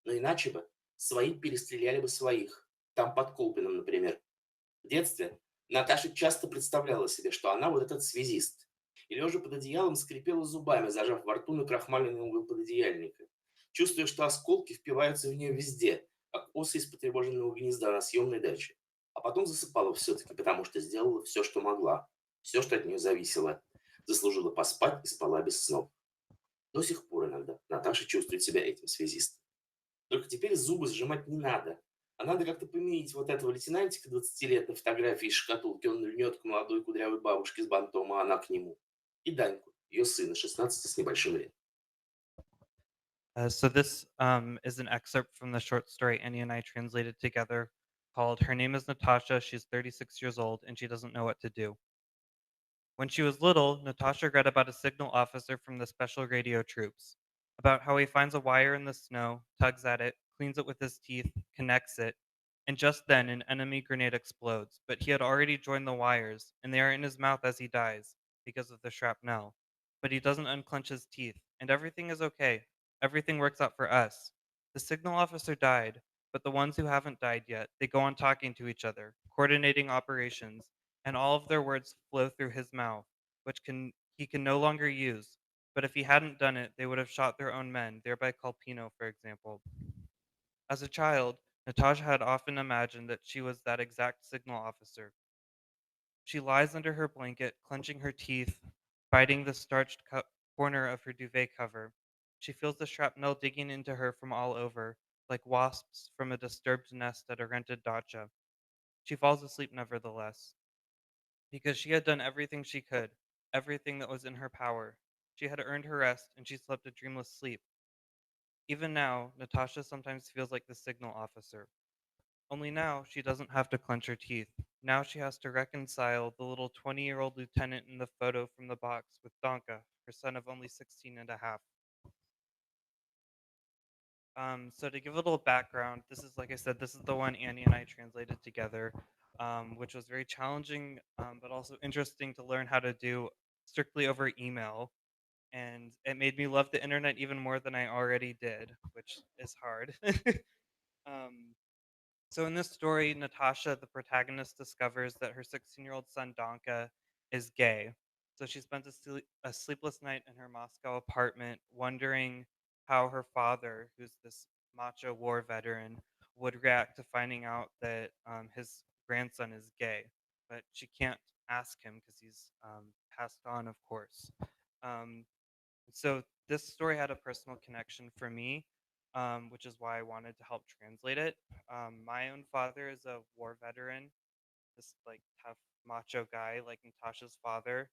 Но иначе бы свои перестреляли бы своих. Там под Колпином, например. В детстве Наташа часто представляла себе, что она вот этот связист. И лежа под одеялом скрипела зубами, зажав во рту накрахмаленный угол пододеяльника. Чувствуя, что осколки впиваются в нее везде, как осы из потревоженного гнезда на съемной даче. А потом засыпала все-таки, потому что сделала все, что могла. Все, что от нее зависело. Заслужила поспать и спала без снов. До сих пор иногда Наташа чувствует себя этим связистом. Только теперь зубы сжимать не надо. А надо как-то поменять вот этого лейтенантика 20 лет на фотографии из шкатулки. Он льнет к молодой кудрявой бабушке с бантом, а она к нему. И Даньку, ее сына, 16 с небольшим лет. So this is an excerpt from the short story Annie and I translated together called Her Name is Natasha, she's 36 years old, and she doesn't know what to do. When she was little, Natasha read about a signal officer from the special radio troops, about how he finds a wire in the snow, tugs at it, cleans it with his teeth, connects it, and just then an enemy grenade explodes, but he had already joined the wires, and they are in his mouth as he dies, because of the shrapnel. But he doesn't unclench his teeth, and everything is okay. Everything works out for us. The signal officer died, but the ones who haven't died yet, they go on talking to each other, coordinating operations, and all of their words flow through his mouth, which he can no longer use. But if he hadn't done it, they would have shot their own men, thereby Calpino, for example. As a child, Natasha had often imagined that she was that exact signal officer. She lies under her blanket, clenching her teeth, biting the starched corner of her duvet cover. She feels the shrapnel digging into her from all over, like wasps from a disturbed nest at a rented dacha. She falls asleep nevertheless, because she had done everything she could, everything that was in her power. She had earned her rest, and she slept a dreamless sleep. Even now, Natasha sometimes feels like the signal officer. Only now, she doesn't have to clench her teeth. Now she has to reconcile the little 20-year-old lieutenant in the photo from the box with Danka, her son of only 16 and a half. So to give a little background, this is, like I said, this is the one Annie and I translated together, which was very challenging, but also interesting to learn how to do strictly over email. And it made me love the internet even more than I already did, which is hard. So in this story, Natasha, the protagonist, discovers that her 16-year-old son, Danka, is gay. So she spent a sleepless night in her Moscow apartment wondering how her father, who's this macho war veteran, would react to finding out that his grandson is gay. But she can't ask him because he's passed on, of course. So this story had a personal connection for me, which is why I wanted to help translate it. My own father is a war veteran, this like tough macho guy like Natasha's father.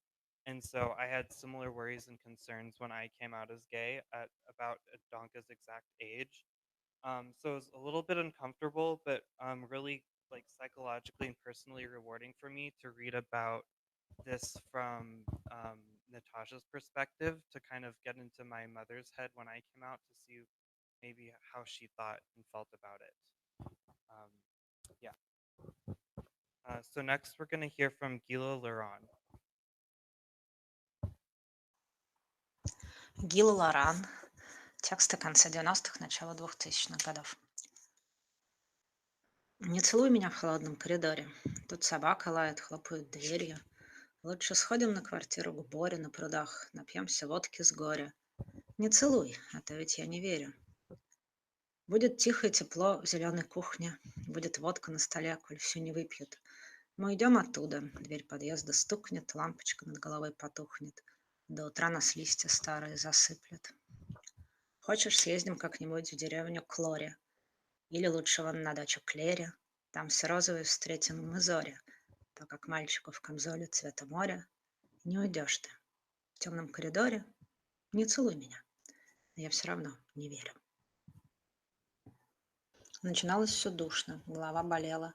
And so I had similar worries and concerns when I came out as gay at about Donka's exact age. So it was a little bit uncomfortable, but really like psychologically and personally rewarding for me to read about this from Natasha's perspective, to kind of get into my mother's head when I came out, to see maybe how she thought and felt about it. So next we're going to hear from Gila Laran. Гила Лоран. Тексты конца 90-х, начала 2000-х годов. Не целуй меня в холодном коридоре. Тут собака лает, хлопают дверью. Лучше сходим на квартиру к Боре на прудах, напьемся водки с горя. Не целуй, а то ведь я не верю. Будет тихо и тепло в зеленой кухне, будет водка на столе, коль всю не выпьют. Мы уйдем оттуда, дверь подъезда стукнет, лампочка над головой потухнет. До утра нас листья старые засыплют. Хочешь, съездим как-нибудь в деревню к Лоре? Или лучше вон на дачу к Лере? Там все розовые встретим мы зори. То, как мальчику в камзоле цвета моря. Не уйдешь ты. В темном коридоре не целуй меня. Я все равно не верю. Начиналось все душно, голова болела.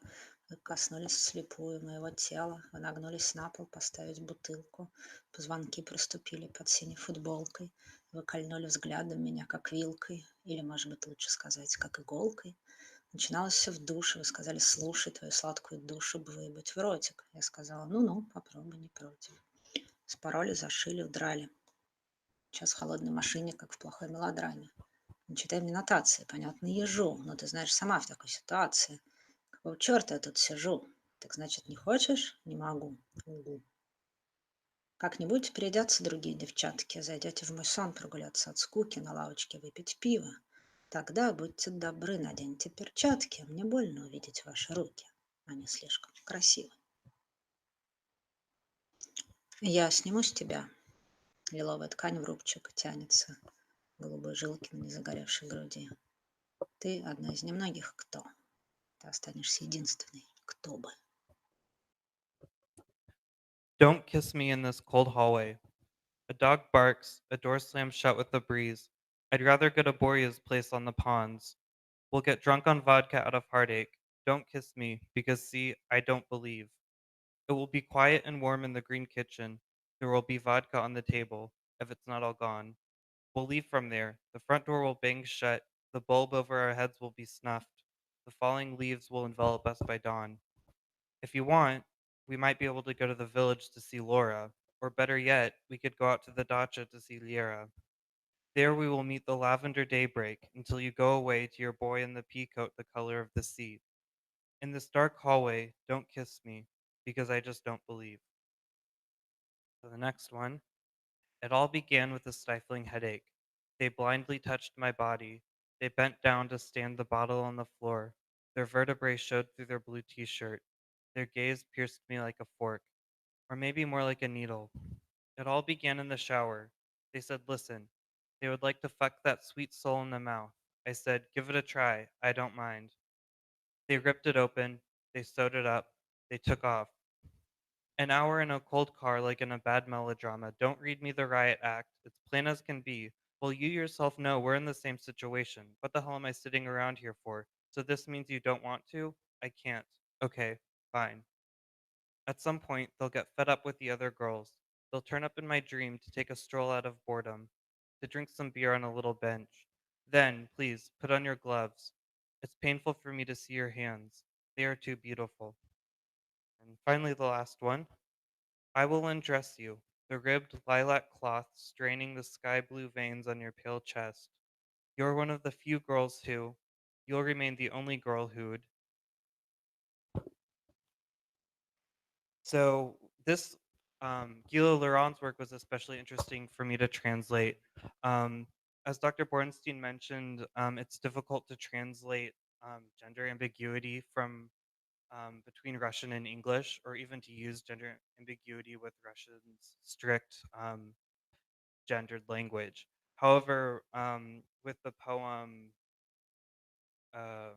Вы коснулись вслепую моего тела, вы нагнулись на пол поставить бутылку. Позвонки проступили под синей футболкой. Вы кольнули взглядом меня, как вилкой, или, может быть, лучше сказать, как иголкой. Начиналось все в душе, вы сказали, слушай, твою сладкую душу бы выебать в ротик. Я сказала, ну-ну, попробуй, не против. Спороли, зашили, удрали. Сейчас в холодной машине, как в плохой мелодраме. Не читай мне нотации, понятно, ежу, но ты знаешь сама в такой ситуации. Какого черта я тут сижу? Так значит, не хочешь? Не могу. Лгу. Как-нибудь придятся другие девчатки, зайдете в мой сон прогуляться от скуки, на лавочке выпить пиво. Тогда будьте добры, наденьте перчатки, мне больно увидеть ваши руки. Они слишком красивы. Я сниму с тебя. Лиловая ткань в рубчик тянется, голубые жилки на незагоревшей груди. Ты одна из немногих, кто. Ты останешься единственной, кто бы. Don't kiss me in this cold hallway. A dog barks, a door slams shut with a breeze. I'd rather go to Borya's place on the ponds. We'll get drunk on vodka out of heartache. Don't kiss me, because see, I don't believe. It will be quiet and warm in the green kitchen. There will be vodka on the table, if it's not all gone. We'll leave from there. The front door will bang shut. The bulb over our heads will be snuffed. The falling leaves will envelop us by dawn. If you want, we might be able to go to the village to see Laura, or better yet, we could go out to the dacha to see Liera. There we will meet the lavender daybreak until you go away to your boy in the pea coat the color of the sea. In this dark hallway, don't kiss me, because I just don't believe. So the next one. It all began with a stifling headache. They blindly touched my body. They bent down to stand the bottle on the floor. Their vertebrae showed through their blue t shirt. Their gaze pierced me like a fork, or maybe more like a needle. It all began in the shower. They said, listen, they would like to fuck that sweet soul in the mouth. I said, give it a try. I don't mind. They ripped it open. They sewed it up. They took off. An hour in a cold car like in a bad melodrama. Don't read me the riot act. It's plain as can be. Well, you yourself know we're in the same situation. What the hell am I sitting around here for? So this means you don't want to? I can't. Okay, fine. At some point, they'll get fed up with the other girls. They'll turn up in my dream to take a stroll out of boredom, to drink some beer on a little bench. Then, please, put on your gloves. It's painful for me to see your hands. They are too beautiful. And finally, the last one. I will undress you, the ribbed lilac cloth straining the sky blue veins on your pale chest. You're one of the few girls who, you'll remain the only girl who'd. So this Gila Laurent's work was especially interesting for me to translate. Um, as Dr. Borenstein mentioned, it's difficult to translate gender ambiguity from between Russian and English, or even to use gender ambiguity with Russian's strict gendered language. However, with the poem, uh,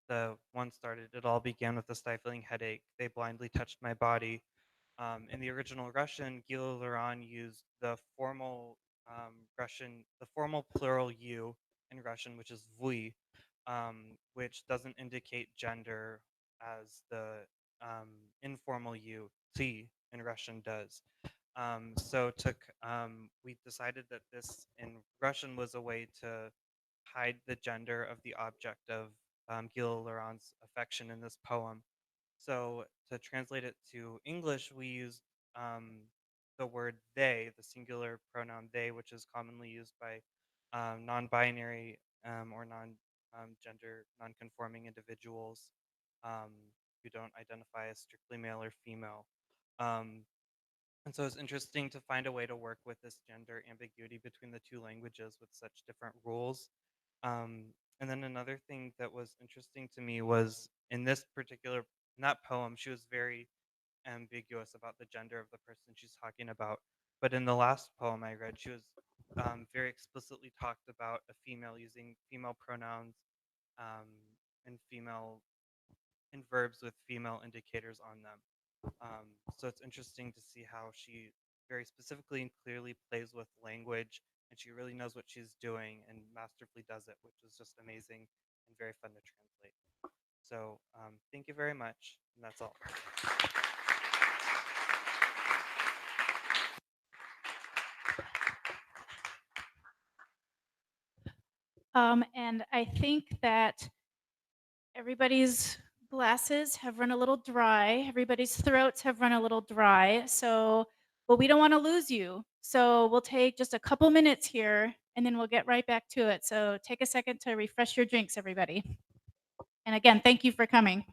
the one started, it all began with a stifling headache. They blindly touched my body. In the original Russian, Gila Laurent used the formal the formal plural you in Russian, which is vui, which doesn't indicate gender as the informal you, ti, in Russian does. We decided that this in Russian was a way to hide the gender of the object of Gila Laurent's affection in this poem. So to translate it to English, we used the word they, the singular pronoun they, which is commonly used by non-binary or non-gender, non-conforming individuals who don't identify as strictly male or female. And so it's interesting to find a way to work with this gender ambiguity between the two languages with such different rules. And then another thing that was interesting to me was in this particular, not poem, she was very ambiguous about the gender of the person she's talking about. But in the last poem I read, she was very explicitly talked about a female using female pronouns um, and female and verbs with female indicators on them. So it's interesting to see how she very specifically and clearly plays with language, and she really knows what she's doing and masterfully does it, which is just amazing and very fun to translate. So thank you very much, and that's all. And I think that everybody's glasses have run a little dry. Everybody's throats have run a little dry. So, but we don't want to lose you. So we'll take just a couple minutes here and then we'll get right back to it. So take a second to refresh your drinks, everybody. And again, thank you for coming.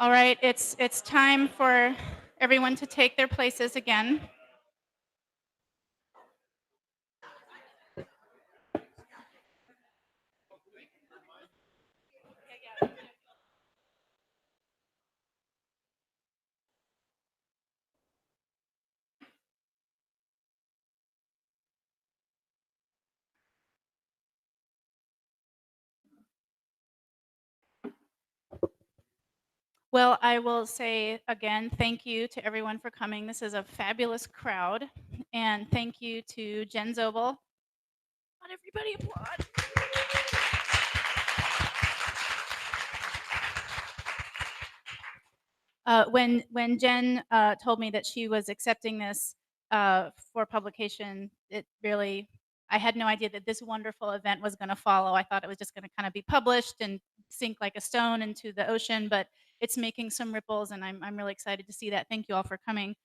All right, it's time for everyone to take their places again. Well, I will say again, thank you to everyone for coming. This is a fabulous crowd. And thank you to Jen Zobel. Not everybody applaud. When Jen told me that she was accepting this for publication, it really, I had no idea that this wonderful event was going to follow. I thought it was just going to kind of be published and sink like a stone into the ocean, but it's making some ripples, and I'm really excited to see that. Thank you all for coming.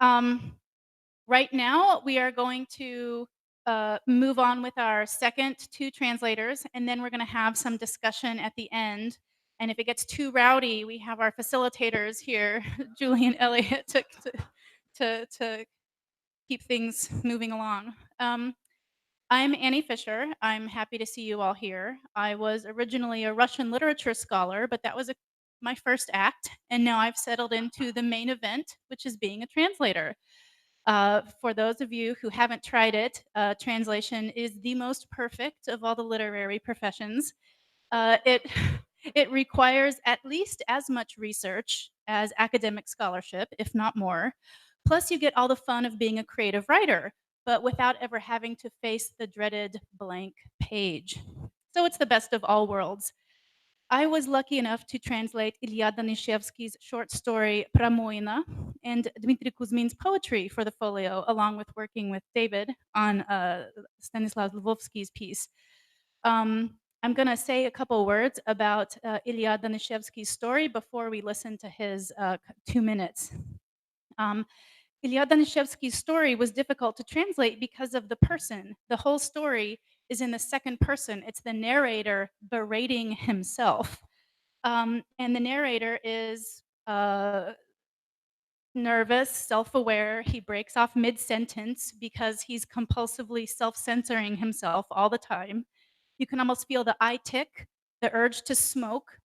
Right now, we are going to move on with our second two translators, and then we're going to have some discussion at the end. And if it gets too rowdy, we have our facilitators here, Julie and Eliot, to keep things moving along. I'm Annie Fisher. I'm happy to see you all here. I was originally a Russian literature scholar, but that was my first act, and now I've settled into the main event, which is being a translator. For those of you who haven't tried it, translation is the most perfect of all the literary professions. It it requires at least as much research as academic scholarship, if not more. Plus, you get all the fun of being a creative writer, but without ever having to face the dreaded blank page. So it's the best of all worlds. I was lucky enough to translate Eliot Danishevsky's short story Pramoina and Dmitry Kuzmin's poetry for the folio, along with working with David on Stanislav Lvovsky's piece. I'm going to say a couple words about Eliot Danishevsky's story before we listen to his 2 minutes. Eliot Danishevsky's story was difficult to translate because of the person. The whole story is in the second person. It's the narrator berating himself. And the narrator is nervous, self-aware. He breaks off mid-sentence because he's compulsively self-censoring himself all the time. You can almost feel the eye tick, the urge to smoke.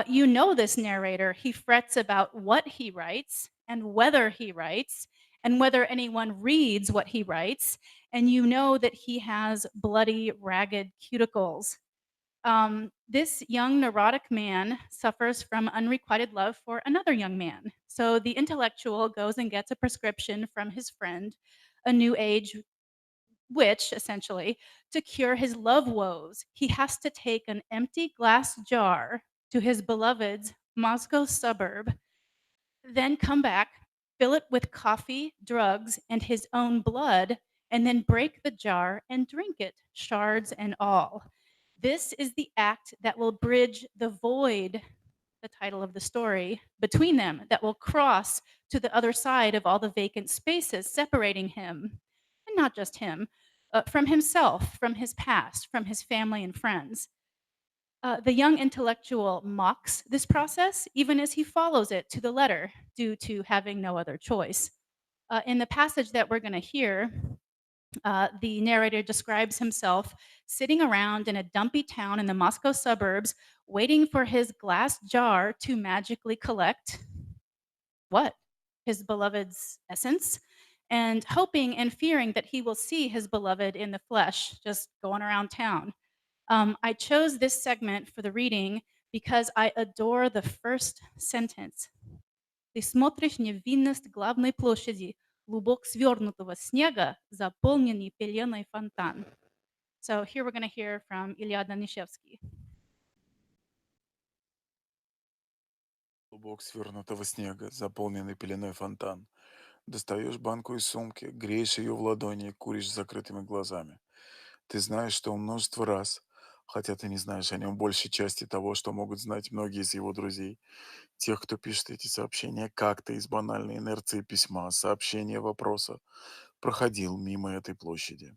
You know this narrator. He frets about what he writes and whether he writes and whether anyone reads what he writes. And you know that he has bloody, ragged cuticles. This young neurotic man suffers from unrequited love for another young man. So the intellectual goes and gets a prescription from his friend, a new age witch, essentially, to cure his love woes. He has to take an empty glass jar to his beloved's Moscow suburb, then come back, fill it with coffee, drugs, and his own blood, and then break the jar and drink it, shards and all. This is the act that will bridge the void, the title of the story, between them, that will cross to the other side of all the vacant spaces separating him, and not just him, from himself, from his past, from his family and friends. The young intellectual mocks this process even as he follows it to the letter due to having no other choice. In the passage that we're going to hear, the narrator describes himself sitting around in a dumpy town in the Moscow suburbs, waiting for his glass jar to magically collect what? His beloved's essence, and hoping and fearing that he will see his beloved in the flesh, just going around town. I chose this segment for the reading because I adore the first sentence. Ты смотришь невинность главной площади, клубок свернутого снега, заполненный пеленой фонтан. So here we're going to hear from Eliot Danishevsky. Клубок свернутого снега, заполненный пеленой фонтан. Достаешь банку из сумки, греешь ее в ладони, куришь с закрытыми глазами. Ты знаешь, что он множество раз, хотя ты не знаешь о нем большей части того, что могут знать многие из его друзей, тех, кто пишет эти сообщения как-то из банальной инерции письма, сообщения, вопроса, проходил мимо этой площади.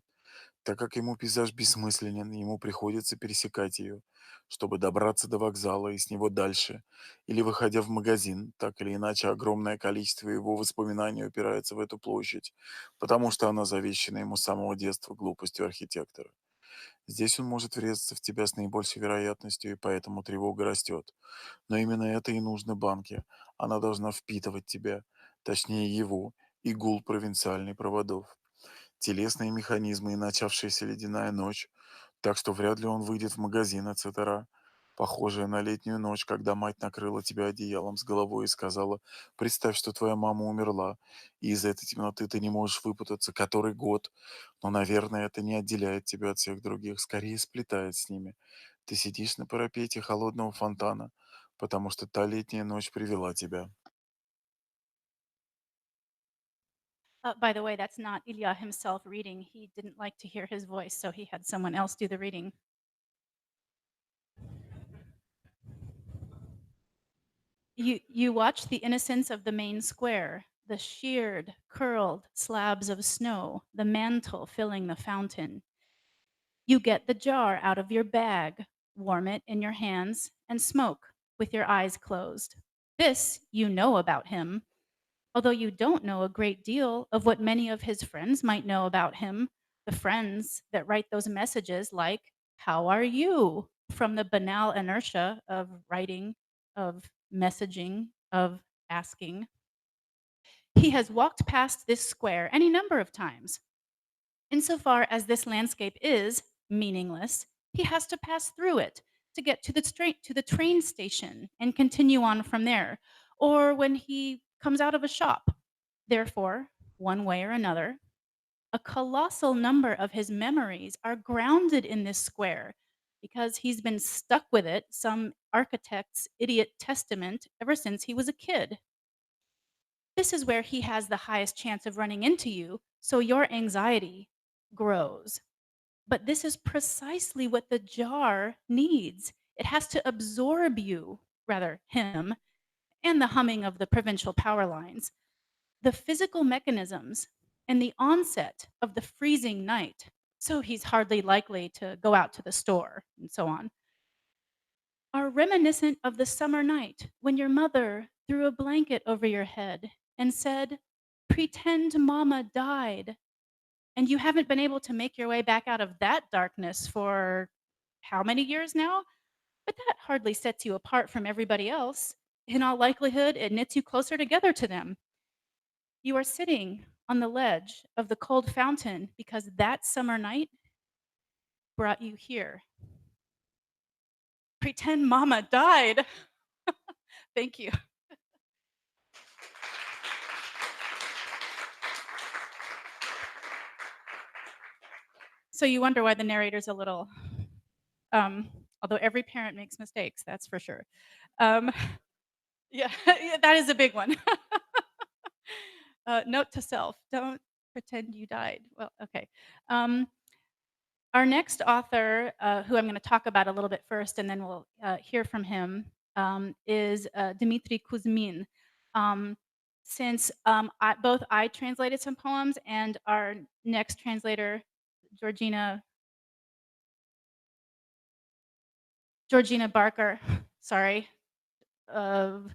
Так как ему пейзаж бессмысленен, ему приходится пересекать ее, чтобы добраться до вокзала и с него дальше, или выходя в магазин, так или иначе огромное количество его воспоминаний упирается в эту площадь, потому что она завещана ему с самого детства глупостью архитектора. Здесь он может врезаться в тебя с наибольшей вероятностью, и поэтому тревога растет. Но именно это и нужно банке. Она должна впитывать тебя, точнее его, и гул провинциальных проводов. Телесные механизмы и начавшаяся ледяная ночь, так что вряд ли он выйдет в магазин, etc. Похожая на летнюю ночь, когда мать накрыла тебя одеялом с головой и сказала: «Представь, что твоя мама умерла, и из этой темноты ты не можешь выпутаться который год, но, наверное, это не отделяет тебя от всех других, скорее сплетает с ними. Ты сидишь на парапете холодного фонтана, потому что та летняя ночь привела тебя». By the way, that's not Ilya himself reading. He didn't like to hear his voice, so he had someone else do the reading. You watch the innocence of the main square, the sheared, curled slabs of snow, the mantle filling the fountain. You get the jar out of your bag, warm it in your hands, and smoke with your eyes closed. This you know about him, although you don't know a great deal of what many of his friends might know about him, the friends that write those messages like, "How are you?" from the banal inertia of writing, of messaging, of asking. He has walked past this square any number of times. Insofar as this landscape is meaningless, he has to pass through it to get to the train station and continue on from there, or when he comes out of a shop. Therefore, one way or another, a colossal number of his memories are grounded in this square because he's been stuck with it, some architect's idiot testament, ever since he was a kid. This is where he has the highest chance of running into you, so your anxiety grows. But this is precisely what the jar needs. It has to absorb you, rather, him, and the humming of the provincial power lines. The physical mechanisms and the onset of the freezing night, so he's hardly likely to go out to the store, and so on, are reminiscent of the summer night when your mother threw a blanket over your head and said, "Pretend mama died." And you haven't been able to make your way back out of that darkness for how many years now? But that hardly sets you apart from everybody else. In all likelihood, it knits you closer together to them. You are sitting on the ledge of the cold fountain because that summer night brought you here. Pretend mama died. Thank you. So you wonder why the narrator's a little, although every parent makes mistakes, that's for sure. Um, yeah, yeah, that is a big one. Note to self, don't pretend you died. Well, okay. Our next author, who I'm going to talk about a little bit first, and then we'll hear from him, is Dmitry Kuzmin. Since both I translated some poems and our next translator, Georgina Barker, sorry, I'm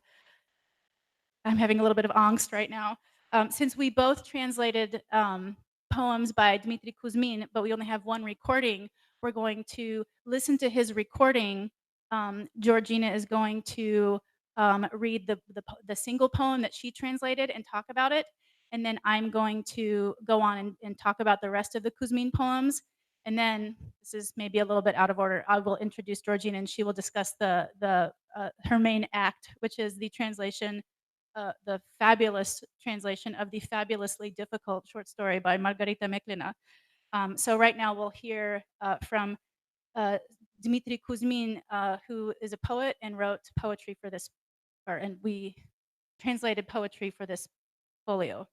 having a little bit of angst right now. Since we both translated poems by Dmitry Kuzmin, but we only have one recording, we're going to listen to his recording. Georgina is going to read the single poem that she translated and talk about it. And then I'm going to go on and talk about the rest of the Kuzmin poems. And then, this is maybe a little bit out of order, I will introduce Georgina and she will discuss her main act, which is the translation, the fabulous translation of the fabulously difficult short story by Margarita Meklina. So right now we'll hear from Dmitry Kuzmin, who is a poet and wrote poetry for this, and we translated poetry for this folio.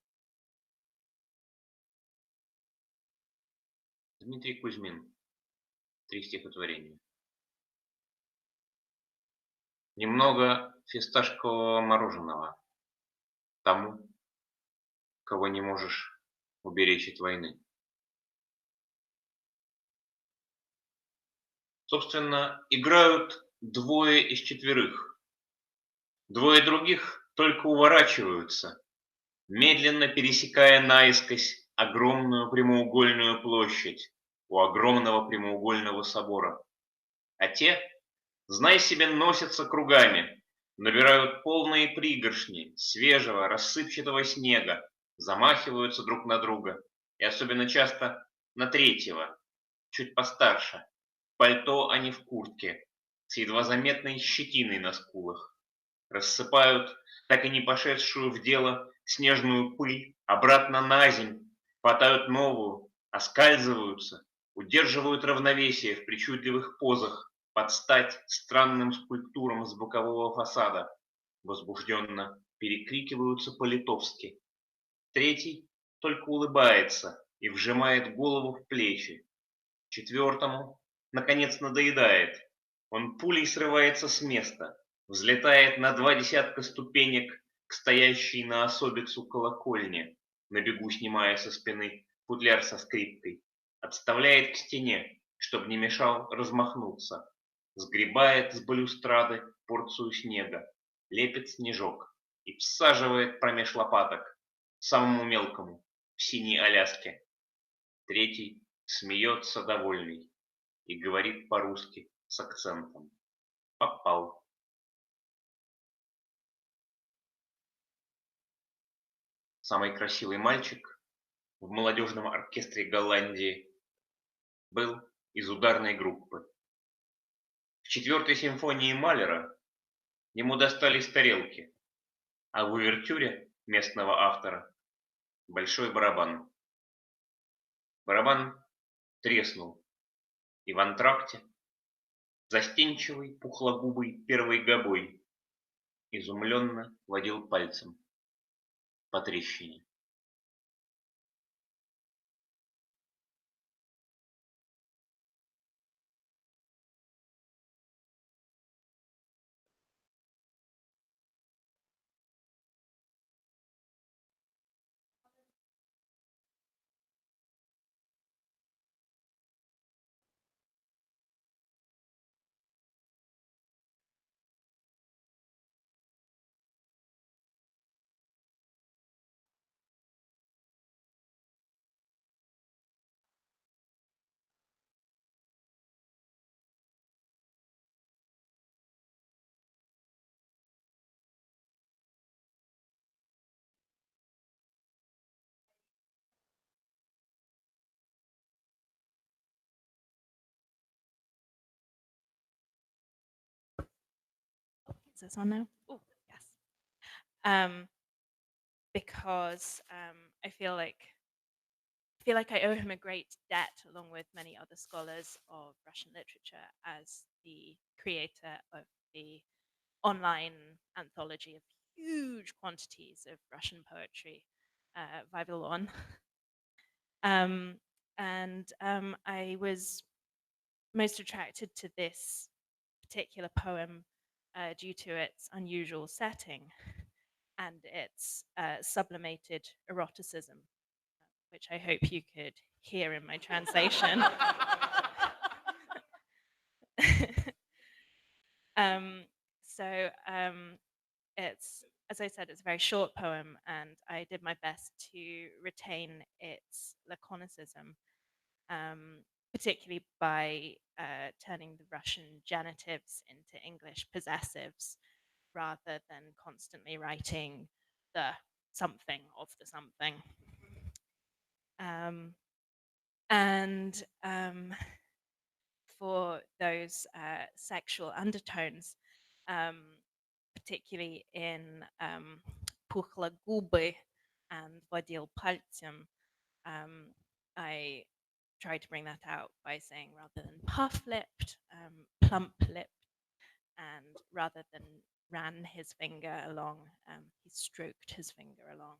Дмитрий Кузьмин. 3 стихотворения. Немного фисташкового мороженого тому, кого не можешь уберечь от войны. Собственно, играют двое из четверых. Двое других только уворачиваются, медленно пересекая наискось огромную прямоугольную площадь у огромного прямоугольного собора. А те, знай себе, носятся кругами, набирают полные пригоршни свежего рассыпчатого снега, замахиваются друг на друга и особенно часто на третьего, чуть постарше. Пальто, а не в куртке, с едва заметной щетиной на скулах. Рассыпают так и не пошедшую в дело снежную пыль обратно на земь, хватают новую, оскальзываются, удерживают равновесие в причудливых позах под стать странным скульптурам с бокового фасада, возбужденно перекрикиваются по-литовски. Третий только улыбается и вжимает голову в плечи. Четвертому, наконец, надоедает. Он пулей срывается с места, взлетает на 2 десятка ступенек к стоящей на особицу колокольне, на бегу снимая со спины футляр со скрипкой, отставляет к стене, чтобы не мешал размахнуться, сгребает с балюстрады порцию снега, лепит снежок и всаживает промеж лопаток самому мелкому в синей Аляске. Третий смеется довольный и говорит по-русски с акцентом. Попал. Самый красивый мальчик в молодежном оркестре Голландии был из ударной группы. В 4-й симфонии Малера ему достались тарелки, а в увертюре местного автора большой барабан. Барабан треснул, и в антракте застенчивый, пухлогубый первый гобой изумленно водил пальцем по трещине. Is this on now? Oh, yes. Because I feel like I owe him a great debt, along with many other scholars of Russian literature, as the creator of the online anthology of huge quantities of Russian poetry, Vavilon. I was most attracted to this particular poem due to its unusual setting and its sublimated eroticism, which I hope you could hear in my translation. It's, as I said, it's a very short poem, and I did my best to retain its laconicism, particularly by turning the Russian genitives into English possessives, rather than constantly writing the something of the something. For those sexual undertones, particularly in Puchla Guby and Vodil Palcem, I tried to bring that out by saying rather than puff-lipped, plump-lipped, and rather than ran his finger along, he stroked his finger along.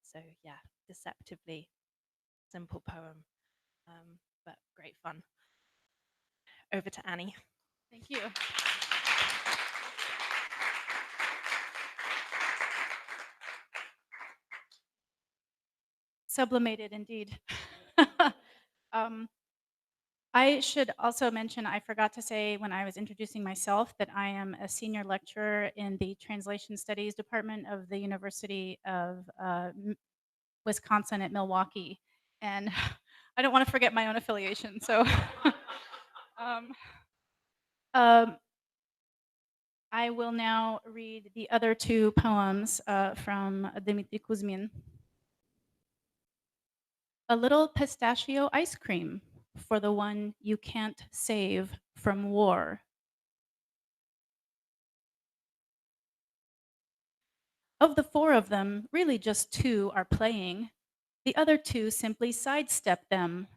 So yeah, deceptively simple poem, but great fun. Over to Annie. Thank you. Sublimated indeed. I should also mention, I forgot to say when I was introducing myself that I am a senior lecturer in the Translation Studies Department of the University of Wisconsin at Milwaukee. And I don't want to forget my own affiliation, so um, um, I will now read the other two poems from Dmitry Kuzmin. A little pistachio ice cream for the one you can't save from war. Of the four of them, really just two are playing. The other two simply sidestep them,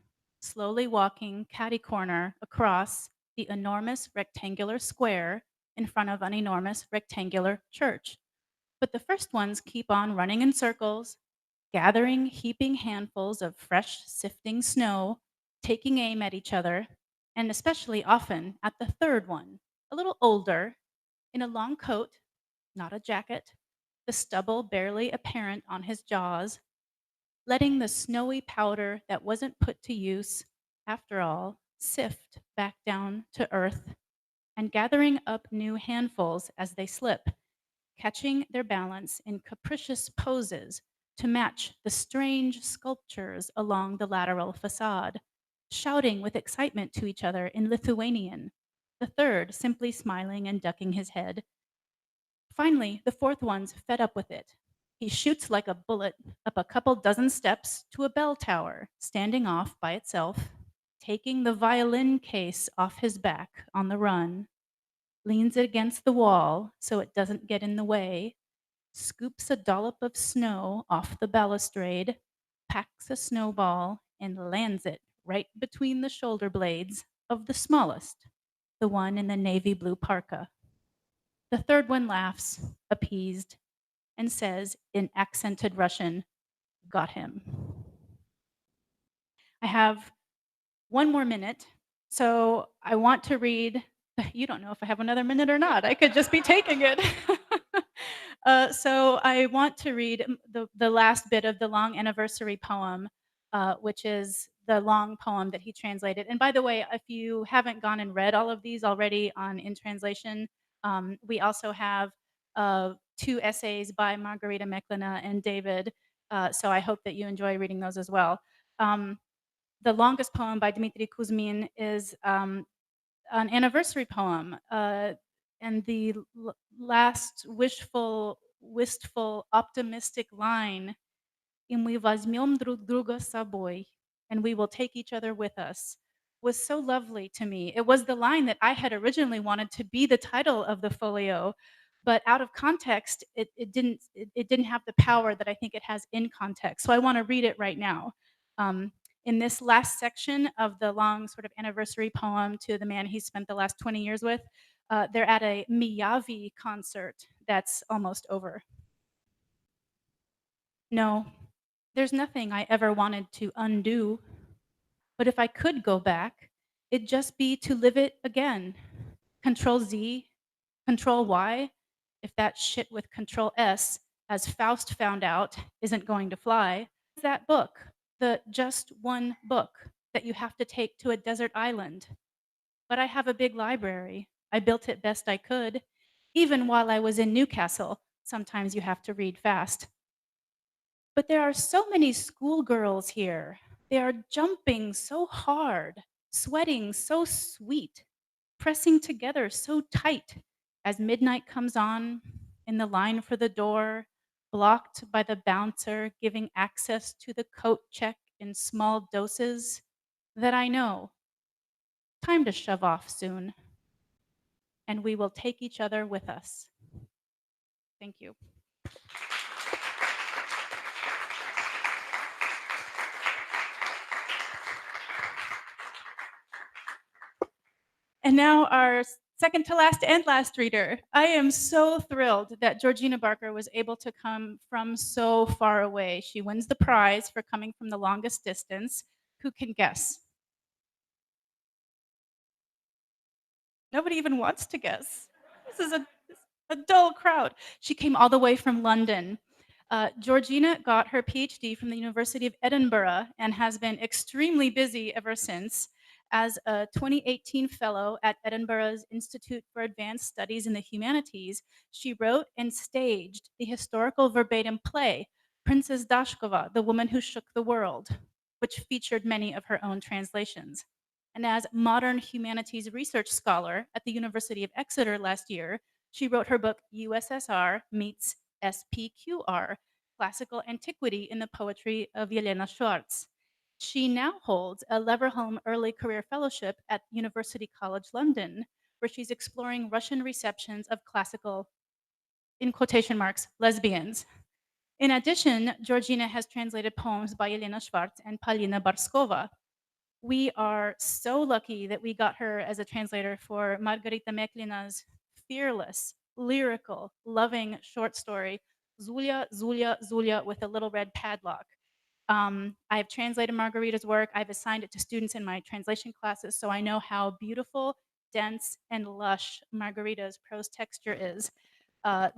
slowly walking catty-corner across the enormous rectangular square in front of an enormous rectangular church. But the first ones keep on running in circles, gathering heaping handfuls of fresh sifting snow, taking aim at each other, and especially often at the third one, a little older, in a long coat, not a jacket, the stubble barely apparent on his jaws, letting the snowy powder that wasn't put to use, after all, sift back down to earth, and gathering up new handfuls as they slip, catching their balance in capricious poses to match the strange sculptures along the lateral facade, shouting with excitement to each other in Lithuanian, the third simply smiling and ducking his head. Finally, the fourth one's fed up with it. He shoots like a bullet up a couple dozen steps to a bell tower, standing off by itself, taking the violin case off his back on the run, leans it against the wall so it doesn't get in the way, scoops a dollop of snow off the balustrade, packs a snowball, and lands it right between the shoulder blades of the smallest, the one in the navy blue parka. The third one laughs, appeased, and says in accented Russian, "Got him." I have one more minute, so I want to read. You don't know if I have another minute or not. I could just be taking it. So I want to read the last bit of the long anniversary poem, which is the long poem that he translated. And by the way, if you haven't gone and read all of these already on InTranslation, we also have two essays by Margarita Meklina and David. So I hope that you enjoy reading those as well. The longest poem by Dmitry Kuzmin is an anniversary poem, and the last wistful, optimistic line, "И мы возьмем друг друга с собой," and we will take each other with us, was so lovely to me. It was the line that I had originally wanted to be the title of the folio, but out of context, it didn't have the power that I think it has in context. So I want to read it right now. In this last section of the long sort of anniversary poem to the man he spent the last 20 years with, they're at a Miyavi concert that's almost over. No, there's nothing I ever wanted to undo, but if I could go back, it'd just be to live it again. Control Z, Control Y, if that shit with Control S, as Faust found out, isn't going to fly. That book, the just one book that you have to take to a desert island. But I have a big library. I built it best I could. Even while I was in Newcastle, sometimes you have to read fast. But there are so many schoolgirls here. They are jumping so hard, sweating so sweet, pressing together so tight as midnight comes on, in the line for the door, blocked by the bouncer giving access to the coat check in small doses, that I know time to shove off soon, and we will take each other with us. Thank you. And now our second to last and last reader. I am so thrilled that Georgina Barker was able to come from so far away. She wins the prize for coming from the longest distance. Who can guess? Nobody even wants to guess. This is a dull crowd. She came all the way from London. Georgina got her PhD from the University of Edinburgh and has been extremely busy ever since. As a 2018 fellow at Edinburgh's Institute for Advanced Studies in the Humanities, she wrote and staged the historical verbatim play, Princess Dashkova, The Woman Who Shook the World, which featured many of her own translations. And as modern humanities research scholar at the University of Exeter last year, she wrote her book USSR Meets SPQR, Classical Antiquity in the Poetry of Yelena Schwartz. She now holds a Leverhulme Early Career Fellowship at University College London, where she's exploring Russian receptions of classical, in quotation marks, lesbians. In addition, Georgina has translated poems by Yelena Schwartz and Polina Barskova. We are so lucky that we got her as a translator for Margarita Meklina's fearless, lyrical, loving short story, Zulia, Zulia, Zulia with a little red padlock. I've translated Margarita's work. I've assigned it to students in my translation classes, so I know how beautiful, dense, and lush Margarita's prose texture is.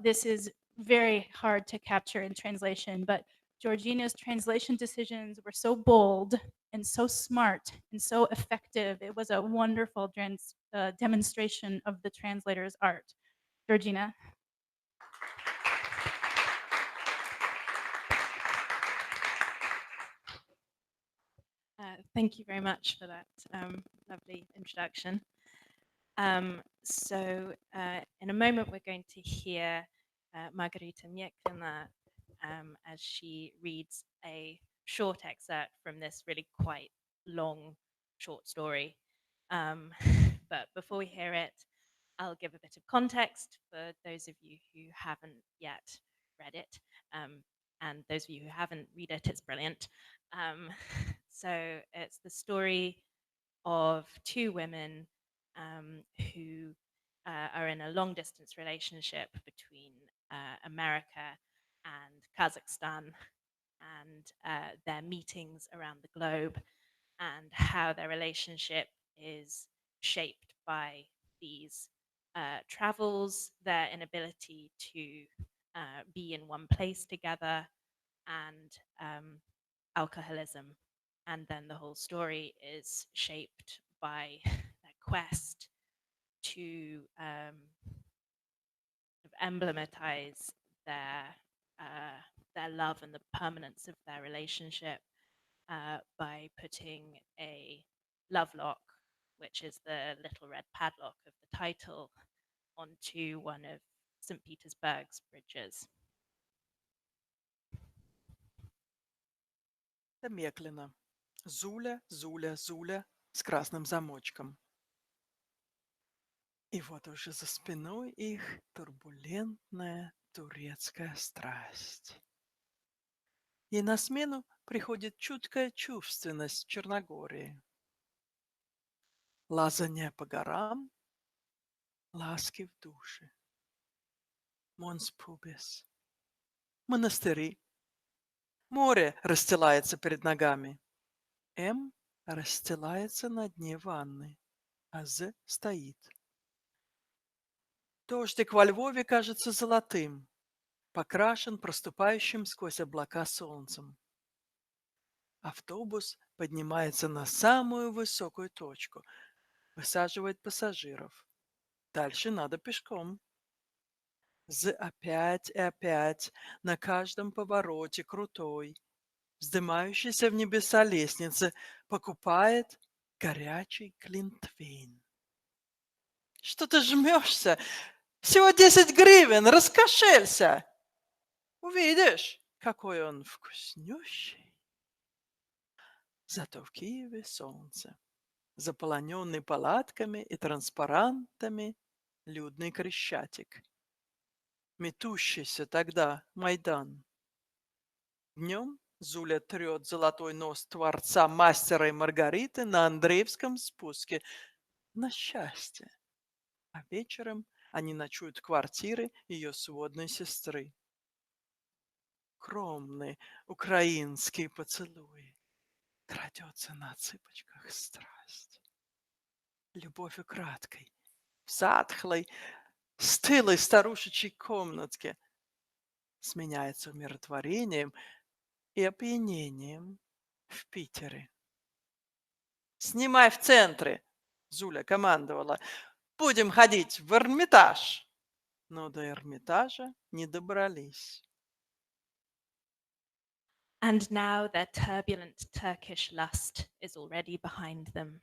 This is very hard to capture in translation, but Georgina's translation decisions were so bold and so smart and so effective. It was a wonderful demonstration of the translator's art. Georgina. Thank you very much for that lovely introduction. In a moment, we're going to hear Margarita Meklina as she reads a short excerpt from this really quite long short story. But before we hear it, I'll give a bit of context for those of you who haven't yet read it. And those of you who haven't read it, it's brilliant. So it's the story of two women who are in a long distance relationship between America and Kazakhstan, and their meetings around the globe, and how their relationship is shaped by these travels, their inability to be in one place together, and alcoholism. And then the whole story is shaped by their quest to emblematize their love and the permanence of their relationship by putting a love lock, which is the little red padlock of the title, onto one of St. Petersburg's bridges. Meklina. Зуля, Зуля, Зуля с красным замочком. И вот уже за спиной их турбулентная турецкая страсть. И на смену приходит чуткая чувственность Черногории. Лазанье по горам, ласки в душе. Монс пубес. Монастыри. Море расстилается перед ногами. М расстилается на дне ванны, а З стоит. Дождик во Львове кажется золотым, покрашен проступающим сквозь облака солнцем. Автобус поднимается на самую высокую точку, высаживает пассажиров. Дальше надо пешком. З опять и опять на каждом повороте крутой, вздымающейся в небеса лестницы, покупает горячий глинтвейн. Что ты жмешься? Всего 10 гривен, раскошелься. Увидишь, какой он вкуснющий. Зато в Киеве солнце, заполоненный палатками и транспарантами, людный Крещатик. Метущийся тогда Майдан. Днем Зуля трет золотой нос творца мастера и Маргариты на Андреевском спуске. На счастье. А вечером они ночуют в квартире ее сводной сестры. Скромный украинский поцелуй. Крадется на цыпочках страсть. Любовь украдкой, в затхлой, стылой старушечьей комнатке сменяется умиротворением и опьянением в Питере. Снимай в центре, Зуля командовала. Будем ходить в Эрмитаж. Но до Эрмитажа не добрались. And now their turbulent Turkish lust is already behind them.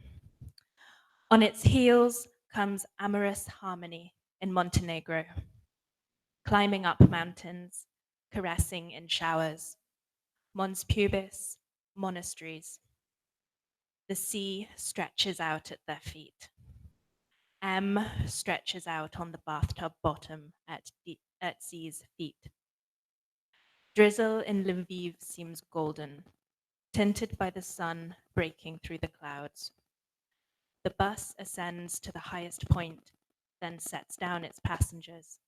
On its heels comes amorous harmony in Montenegro, climbing up mountains, caressing in showers, Mons Pubis, monasteries. The sea stretches out at their feet. M stretches out on the bathtub bottom at Z's feet. Drizzle in Lviv seems golden, tinted by the sun breaking through the clouds. The bus ascends to the highest point, then sets down its passengers.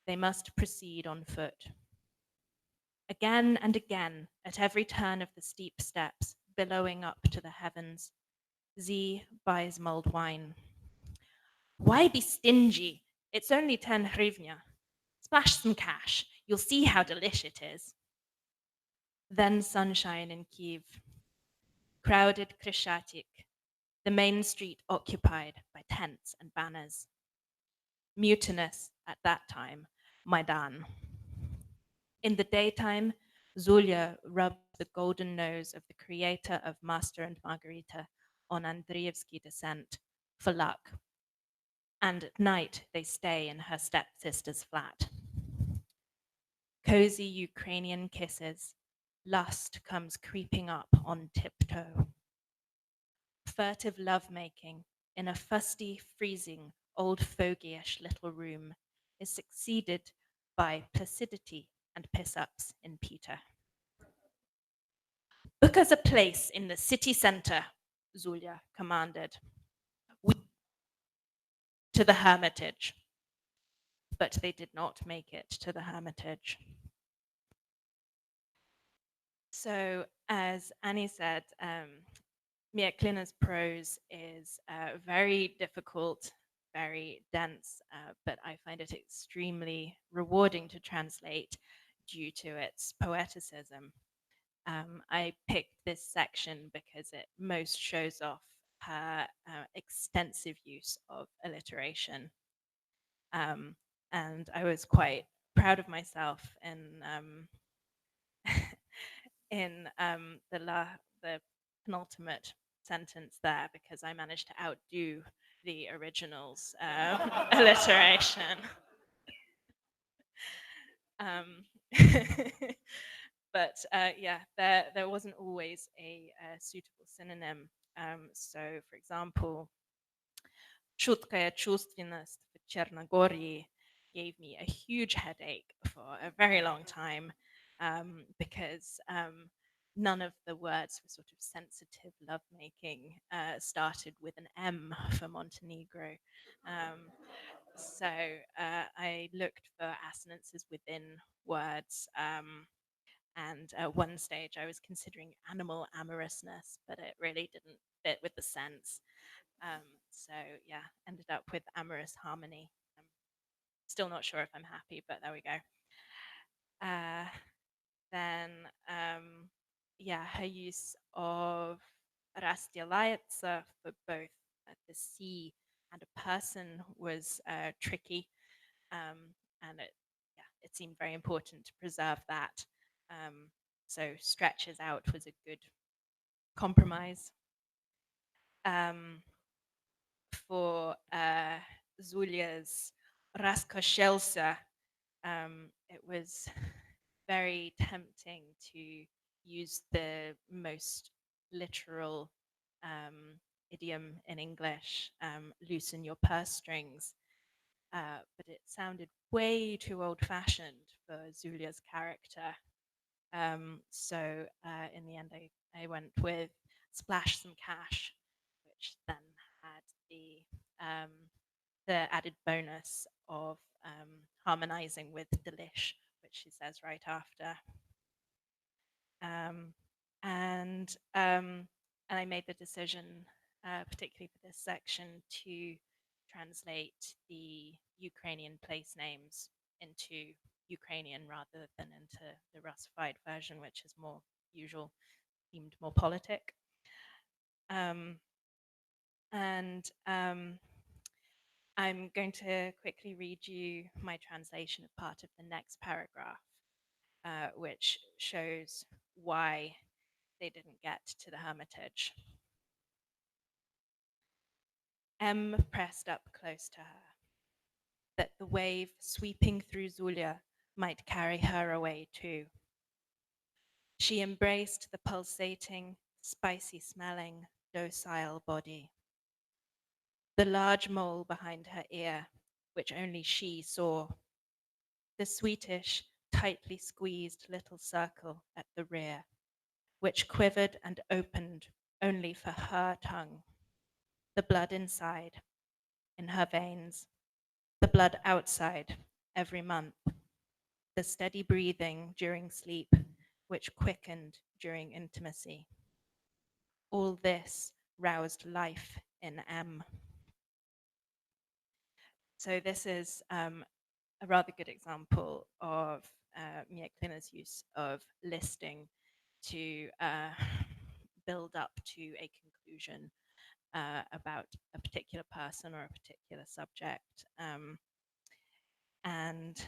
They must proceed on foot. Again and again, at every turn of the steep steps, billowing up to the heavens, Z buys mulled wine. Why be stingy? It's only 10 hryvnia. Splash some cash. You'll see how delish it is. Then sunshine in Kiev. Crowded Krishatik, the main street occupied by tents and banners. Mutinous at that time, Maidan. In the daytime, Zulia rubbed the golden nose of the creator of Master and Margarita on Andreevsky descent for luck. And at night, they stay in her stepsister's flat. Cozy Ukrainian kisses, lust comes creeping up on tiptoe. Furtive lovemaking in a fusty, freezing, old fogyish little room is succeeded by placidity and piss-ups in Peter. Book us a place in the city center, Zulia commanded. To the Hermitage. But they did not make it to the Hermitage. So, as Annie said, Meklina's prose is very difficult, very dense, but I find it extremely rewarding to translate due to its poeticism. I picked this section because it most shows off her extensive use of alliteration. And I was quite proud of myself in the penultimate sentence there, because I managed to outdo the original's alliteration. But yeah, there wasn't always a suitable synonym. So, for example, Чуткая чувственность в Черногории gave me a huge headache for a very long time, because none of the words for sort of sensitive lovemaking started with an M for Montenegro. So I looked for assonances within words, and at one stage I was considering animal amorousness, but it really didn't fit with the sense. So yeah, ended up with amorous harmony. I'm still not sure if I'm happy, but there we go. Then yeah, her use of разделяется for both the sea and a person was tricky, and it seemed very important to preserve that. So stretches out was a good compromise. For Zulia's Raskoshelsa, it was very tempting to use the most literal idiom in English, loosen your purse strings, but it sounded way too old-fashioned for Zulia's character. So in the end, I went with splash some cash, which then had the added bonus of harmonizing with delish, which she says right after. And I made the decision, particularly for this section, to translate the Ukrainian place names into Ukrainian rather than into the Russified version, which is more usual, seemed more politic. And I'm going to quickly read you my translation of part of the next paragraph, which shows why they didn't get to the hermitage. M pressed up close to her, that the wave sweeping through Zulia might carry her away too. She embraced the pulsating, spicy-smelling, docile body. The large mole behind her ear, which only she saw. The sweetish, tightly squeezed little circle at the rear, which quivered and opened only for her tongue. The blood inside, in her veins. The blood outside, every month. The steady breathing during sleep, which quickened during intimacy. All this roused life in M. So this is a rather good example of Meklina's use of listing to build up to a conclusion about a particular person or a particular subject. And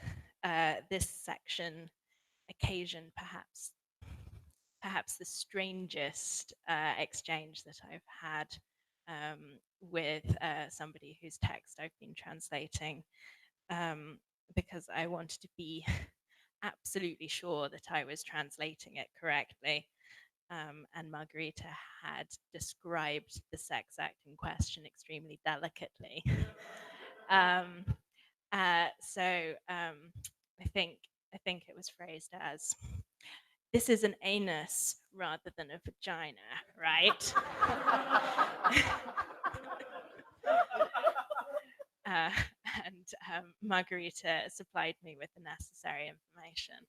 this section occasioned perhaps the strangest exchange that I've had with somebody whose text I've been translating, because I wanted to be absolutely sure that I was translating it correctly. And Margarita had described the sex act in question extremely delicately. I think it was phrased as, "This is an anus rather than a vagina, right?" And Margarita supplied me with the necessary information.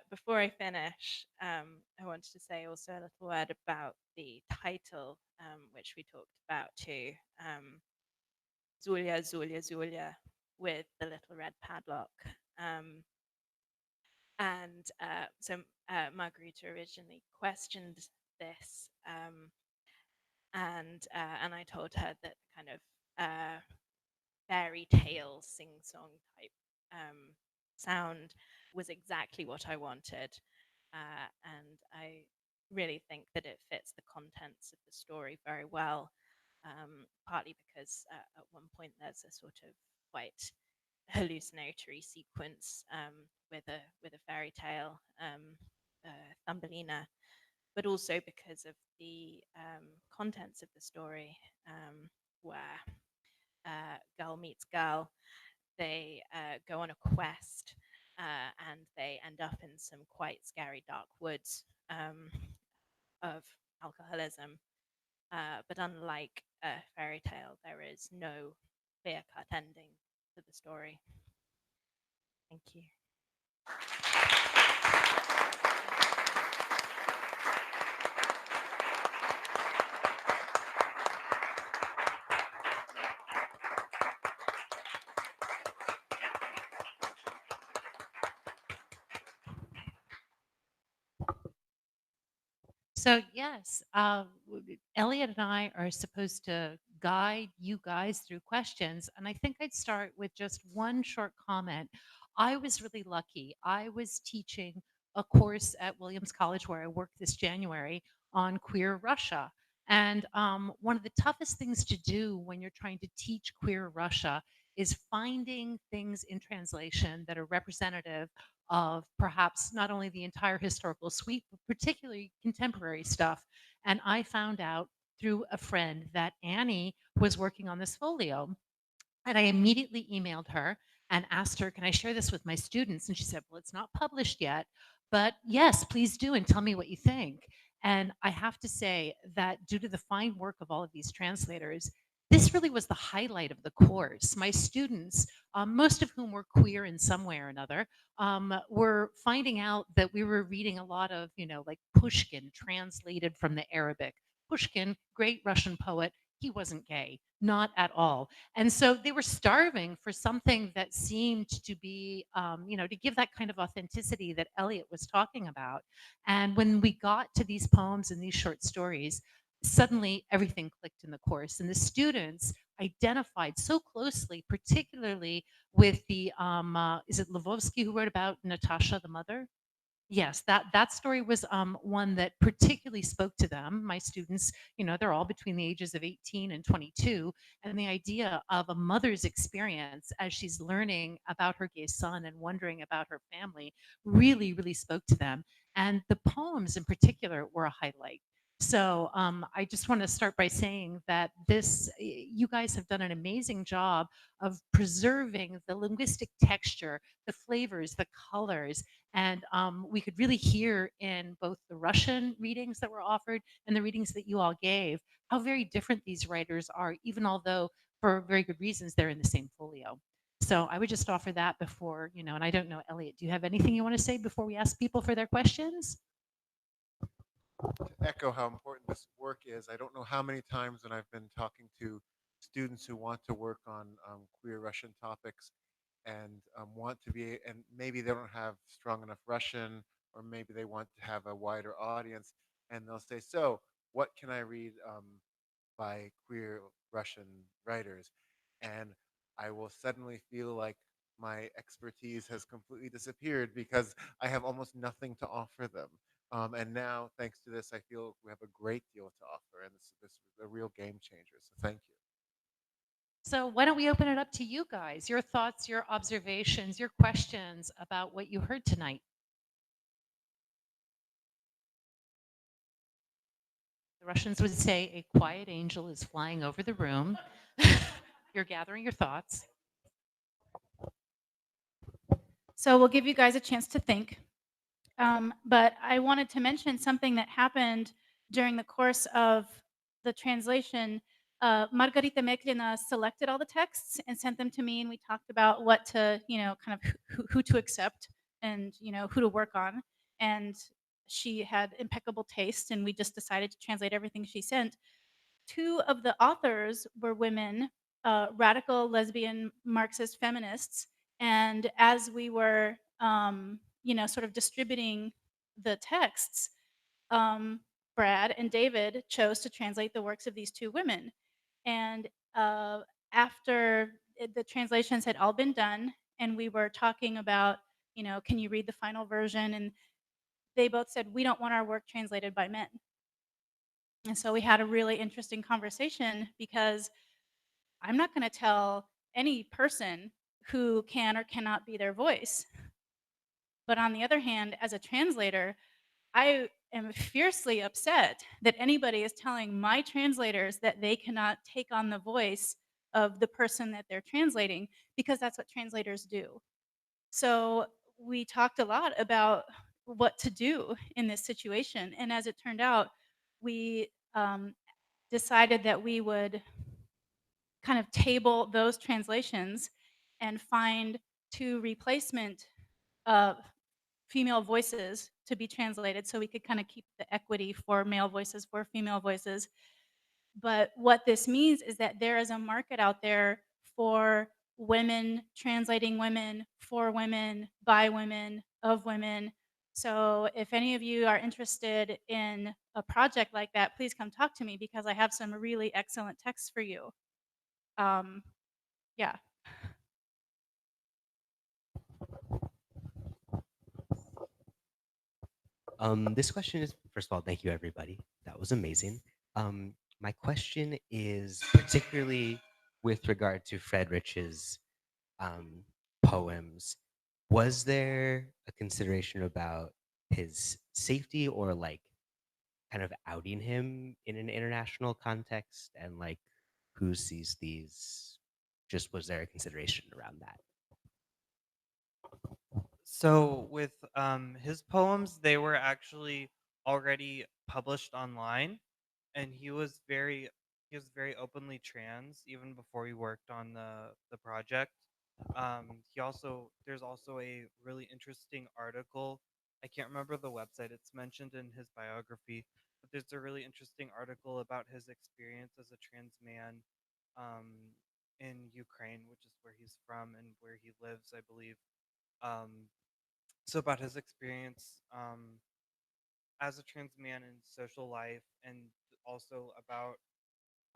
Before I finish, I wanted to say also a little word about the title, which we talked about too. Zulia, Zulia, Zulia, with the little red padlock. Margarita originally questioned this, and I told her that kind of fairy tale sing-song type sound was exactly what I wanted, and I really think that it fits the contents of the story very well, partly because at one point there's a sort of quite hallucinatory sequence with a fairy tale, Thumbelina, but also because of the contents of the story, where girl meets girl. They go on a quest, and they end up in some quite scary dark woods of alcoholism. But unlike a fairy tale, there is no clear-cut ending to the story. Thank you. So yes, Eliot and I are supposed to guide you guys through questions, and I think I'd start with just one short comment. I was really lucky. I was teaching a course at Williams College where I worked this January on queer Russia. And one of the toughest things to do when you're trying to teach queer Russia is finding things in translation that are representative of perhaps not only the entire historical suite, but particularly contemporary stuff. And I found out through a friend that Annie was working on this folio. And I immediately emailed her and asked her, can I share this with my students? And she said, well, it's not published yet, but yes, please do, and tell me what you think. And I have to say that due to the fine work of all of these translators, this really was the highlight of the course. My students, most of whom were queer in some way or another, were finding out that we were reading a lot of, like Pushkin translated from the Arabic. Pushkin, great Russian poet, he wasn't gay, not at all. And so they were starving for something that seemed to be, to give that kind of authenticity that Eliot was talking about. And when we got to these poems and these short stories, suddenly everything clicked in the course. And the students identified so closely, particularly with the, is it Lvovsky who wrote about Natasha, the mother? Yes, that story was one that particularly spoke to them. My students, they're all between the ages of 18 and 22, and the idea of a mother's experience as she's learning about her gay son and wondering about her family really, really spoke to them. And the poems in particular were a highlight. So I just want to start by saying that you guys have done an amazing job of preserving the linguistic texture, the flavors, the colors, and we could really hear in both the Russian readings that were offered and the readings that you all gave how very different these writers are, even although for very good reasons they're in the same folio. So I would just offer that before, and I don't know, Eliot, do you have anything you want to say before we ask people for their questions? To echo how important this work is, I don't know how many times when I've been talking to students who want to work on queer Russian topics and want to be, and maybe they don't have strong enough Russian, or maybe they want to have a wider audience, and they'll say, "So, what can I read by queer Russian writers?" And I will suddenly feel like my expertise has completely disappeared because I have almost nothing to offer them. And now, thanks to this, I feel we have a great deal to offer, and this is a real game changer. So, thank you. So why don't we open it up to you guys, your thoughts, your observations, your questions about what you heard tonight? The Russians would say a quiet angel is flying over the room. You're gathering your thoughts. So we'll give you guys a chance to think. But I wanted to mention something that happened during the course of the translation. Margarita Meklina selected all the texts and sent them to me, and we talked about what to, kind of who to accept and, who to work on. And she had impeccable taste, and we just decided to translate everything she sent. Two of the authors were women, radical lesbian Marxist feminists. And as we were, sort of distributing the texts, Brad and David chose to translate the works of these two women. And after the translations had all been done, and we were talking about, can you read the final version? And they both said, we don't want our work translated by men. And so we had a really interesting conversation because I'm not going to tell any person who can or cannot be their voice. But on the other hand, as a translator, I am fiercely upset that anybody is telling my translators that they cannot take on the voice of the person that they're translating, because that's what translators do. So we talked a lot about what to do in this situation. And as it turned out, we decided that we would kind of table those translations and find two replacement female voices to be translated so we could kind of keep the equity for male voices, for female voices. But what this means is that there is a market out there for women translating women, for women, by women, of women. So if any of you are interested in a project like that, please come talk to me because I have some really excellent texts for you. Yeah. This question is, first of all, thank you, everybody. That was amazing. My question is particularly with regard to Friedrich's um, poems. Was there a consideration about his safety or like kind of outing him in an international context? And like, who sees these? Just was there a consideration around that? So with his poems, they were actually already published online, and he was very openly trans even before he worked on the project. There's also a really interesting article I can't remember the website. It's mentioned in his biography, but there's a really interesting article about his experience as a trans man in Ukraine, which is where he's from and where he lives, I believe. Um, so about his experience as a trans man in social life, and also about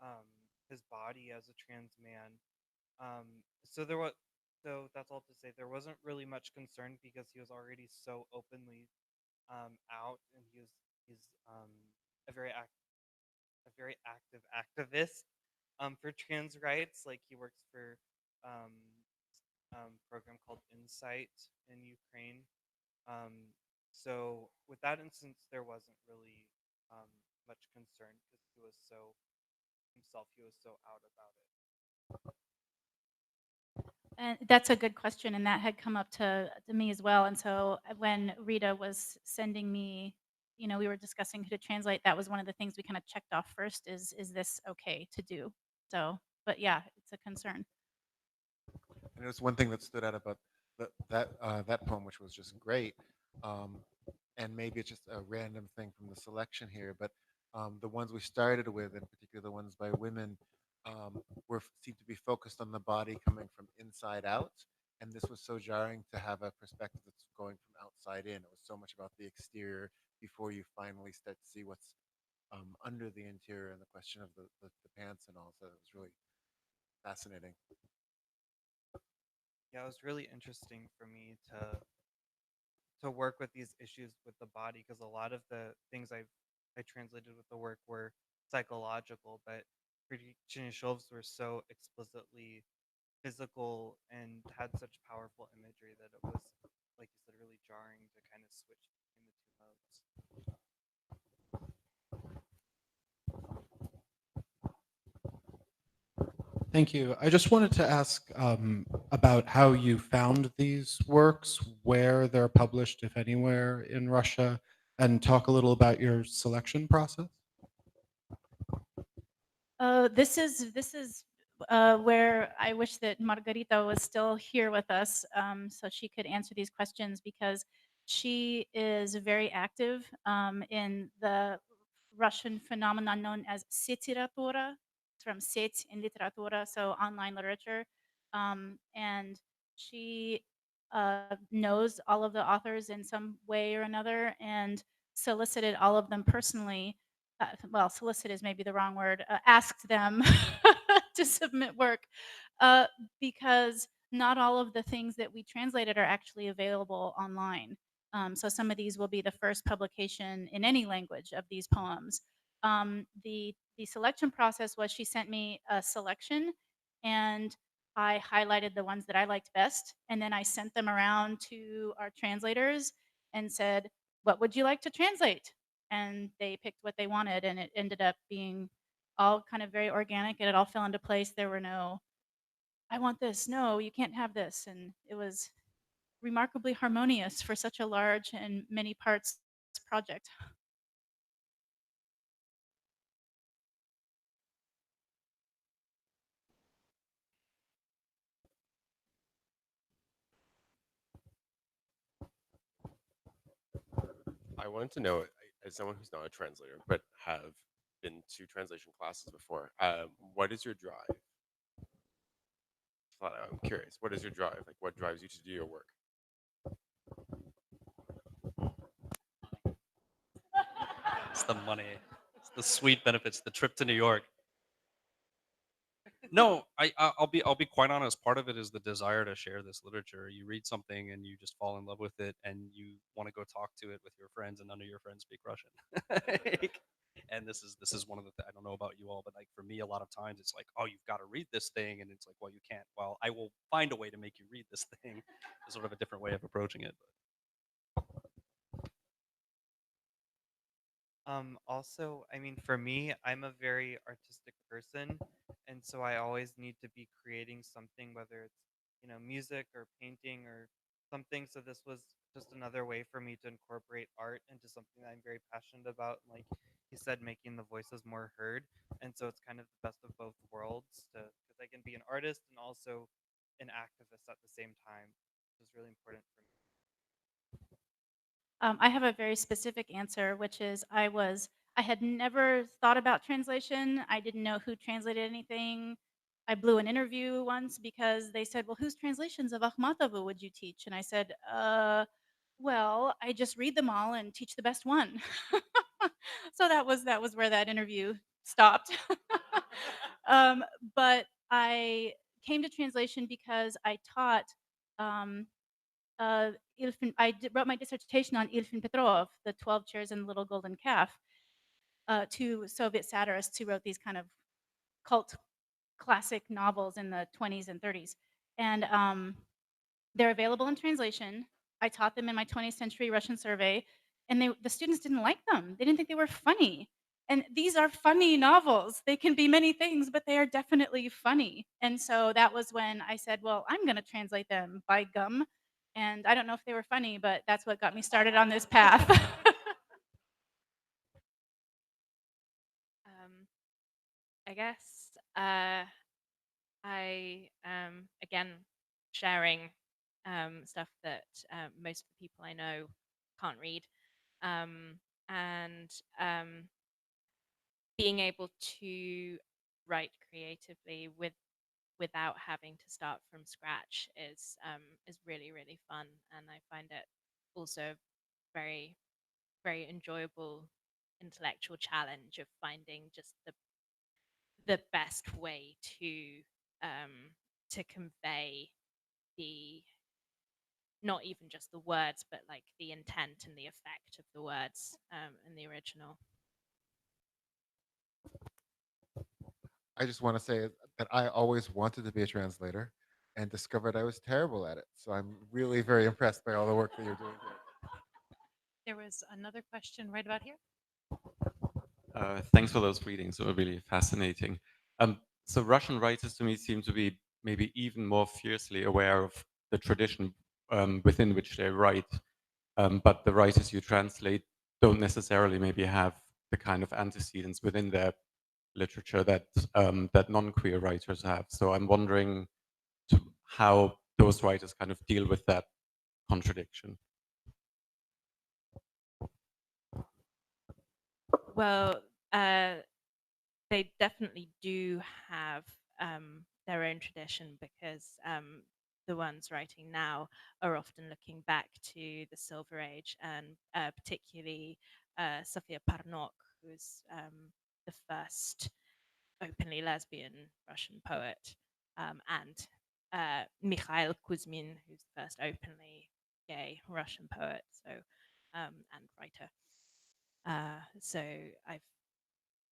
um, his body as a trans man. So there was, so that's all to say. There wasn't really much concern because he was already so openly out, and he's a a very active activist for trans rights. Like he works for um, program called Insight in Ukraine. Um, so with that instance, there wasn't really much concern because he was so himself. He was so out about it. And that's a good question, and that had come up to me as well. And so when Rita was sending me, we were discussing who to translate. That was one of the things we kind of checked off first. Is this okay to do? So, but yeah, it's a concern. And it was one thing that stood out about that poem, which was just great. Um, and maybe it's just a random thing from the selection here, but the ones we started with, in particular the ones by women, seem to be focused on the body coming from inside out. And this was so jarring to have a perspective that's going from outside in. It was so much about the exterior before you finally start to see what's under the interior and the question of the pants and all. So it was really fascinating. Yeah, it was really interesting for me to work with these issues with the body because a lot of the things I translated with the work were psychological, but Chinishov's were so explicitly physical and had such powerful imagery that it was, like you said, really jarring to kind of switch between the two modes. Thank you. I just wanted to ask about how you found these works, where they're published, if anywhere, in Russia, and talk a little about your selection process. This is where I wish that Margarita was still here with us, so she could answer these questions, because she is very active in the Russian phenomenon known as sitiratura. It's from sit in literatura, so online literature, and she knows all of the authors in some way or another, and solicited all of them personally. Well, solicit is maybe the wrong word, asked them to submit work, uh, because not all of the things that we translated are actually available online. So some of these will be the first publication in any language of these poems. The selection process was she sent me a selection, and I highlighted the ones that I liked best, and then I sent them around to our translators and said, "What would you like to translate?" And they picked what they wanted, and it ended up being all kind of very organic, and it all fell into place. There were no, "I want this. No, you can't have this." And it was remarkably harmonious for such a large and many parts project. I wanted to know, as someone who's not a translator but have been to translation classes before, what is your drive? I'm curious. What is your drive? Like, what drives you to do your work? It's the money. It's the sweet benefits. The trip to New York. No, I'll be quite honest. Part of it is the desire to share this literature. You read something and you just fall in love with it, and you want to go talk to it with your friends, and none of your friends speak Russian. Like, and this is one of the I don't know about you all, but like for me, a lot of times it's like, oh, you've got to read this thing, and it's like, well, you can't. Well, I will find a way to make you read this thing. It's sort of a different way of approaching it. Also, I mean, for me, I'm a very artistic person, and so I always need to be creating something, whether it's, music or painting or something. So this was just another way for me to incorporate art into something that I'm very passionate about. Like he said, making the voices more heard. And so it's kind of the best of both worlds to, because I can be an artist and also an activist at the same time, which is really important for me. I have a very specific answer, which is I had never thought about translation. I didn't know who translated anything. I blew an interview once because they said, "Well, whose translations of Akhmatovu would you teach?" And I said, well, I just read them all and teach the best one." So that was where that interview stopped. um, but I came to translation because I taught um, wrote my dissertation on Ilfin Petrov, the 12 Chairs and the Little Golden Calf, two Soviet satirists who wrote these kind of cult classic novels in the 20s and 30s. And they're available in translation. I taught them in my 20th century Russian survey, and the students didn't like them. They didn't think they were funny. And these are funny novels. They can be many things, but they are definitely funny. And so that was when I said, well, I'm going to translate them by gum. And I don't know if they were funny, but that's what got me started on this path. I guess I again sharing stuff that most of the people I know can't read, and being able to write creatively without having to start from scratch is really really fun, and I find it also very very enjoyable intellectual challenge of finding just the best way to convey the not even just the words but like the intent and the effect of the words in the original. I just want to say that I always wanted to be a translator and discovered I was terrible at it. So I'm really very impressed by all the work that you're doing here. There was another question right about here. Thanks for those readings. They were really fascinating. So Russian writers to me seem to be maybe even more fiercely aware of the tradition within which they write. But the writers you translate don't necessarily maybe have the kind of antecedents within their literature that that non-queer writers have. So I'm wondering how those writers kind of deal with that contradiction. Well, they definitely do have their own tradition because the ones writing now are often looking back to the Silver Age, and particularly Sofia Parnok, who's the first openly lesbian Russian poet, and Mikhail Kuzmin, who's the first openly gay Russian poet, so and writer. So I've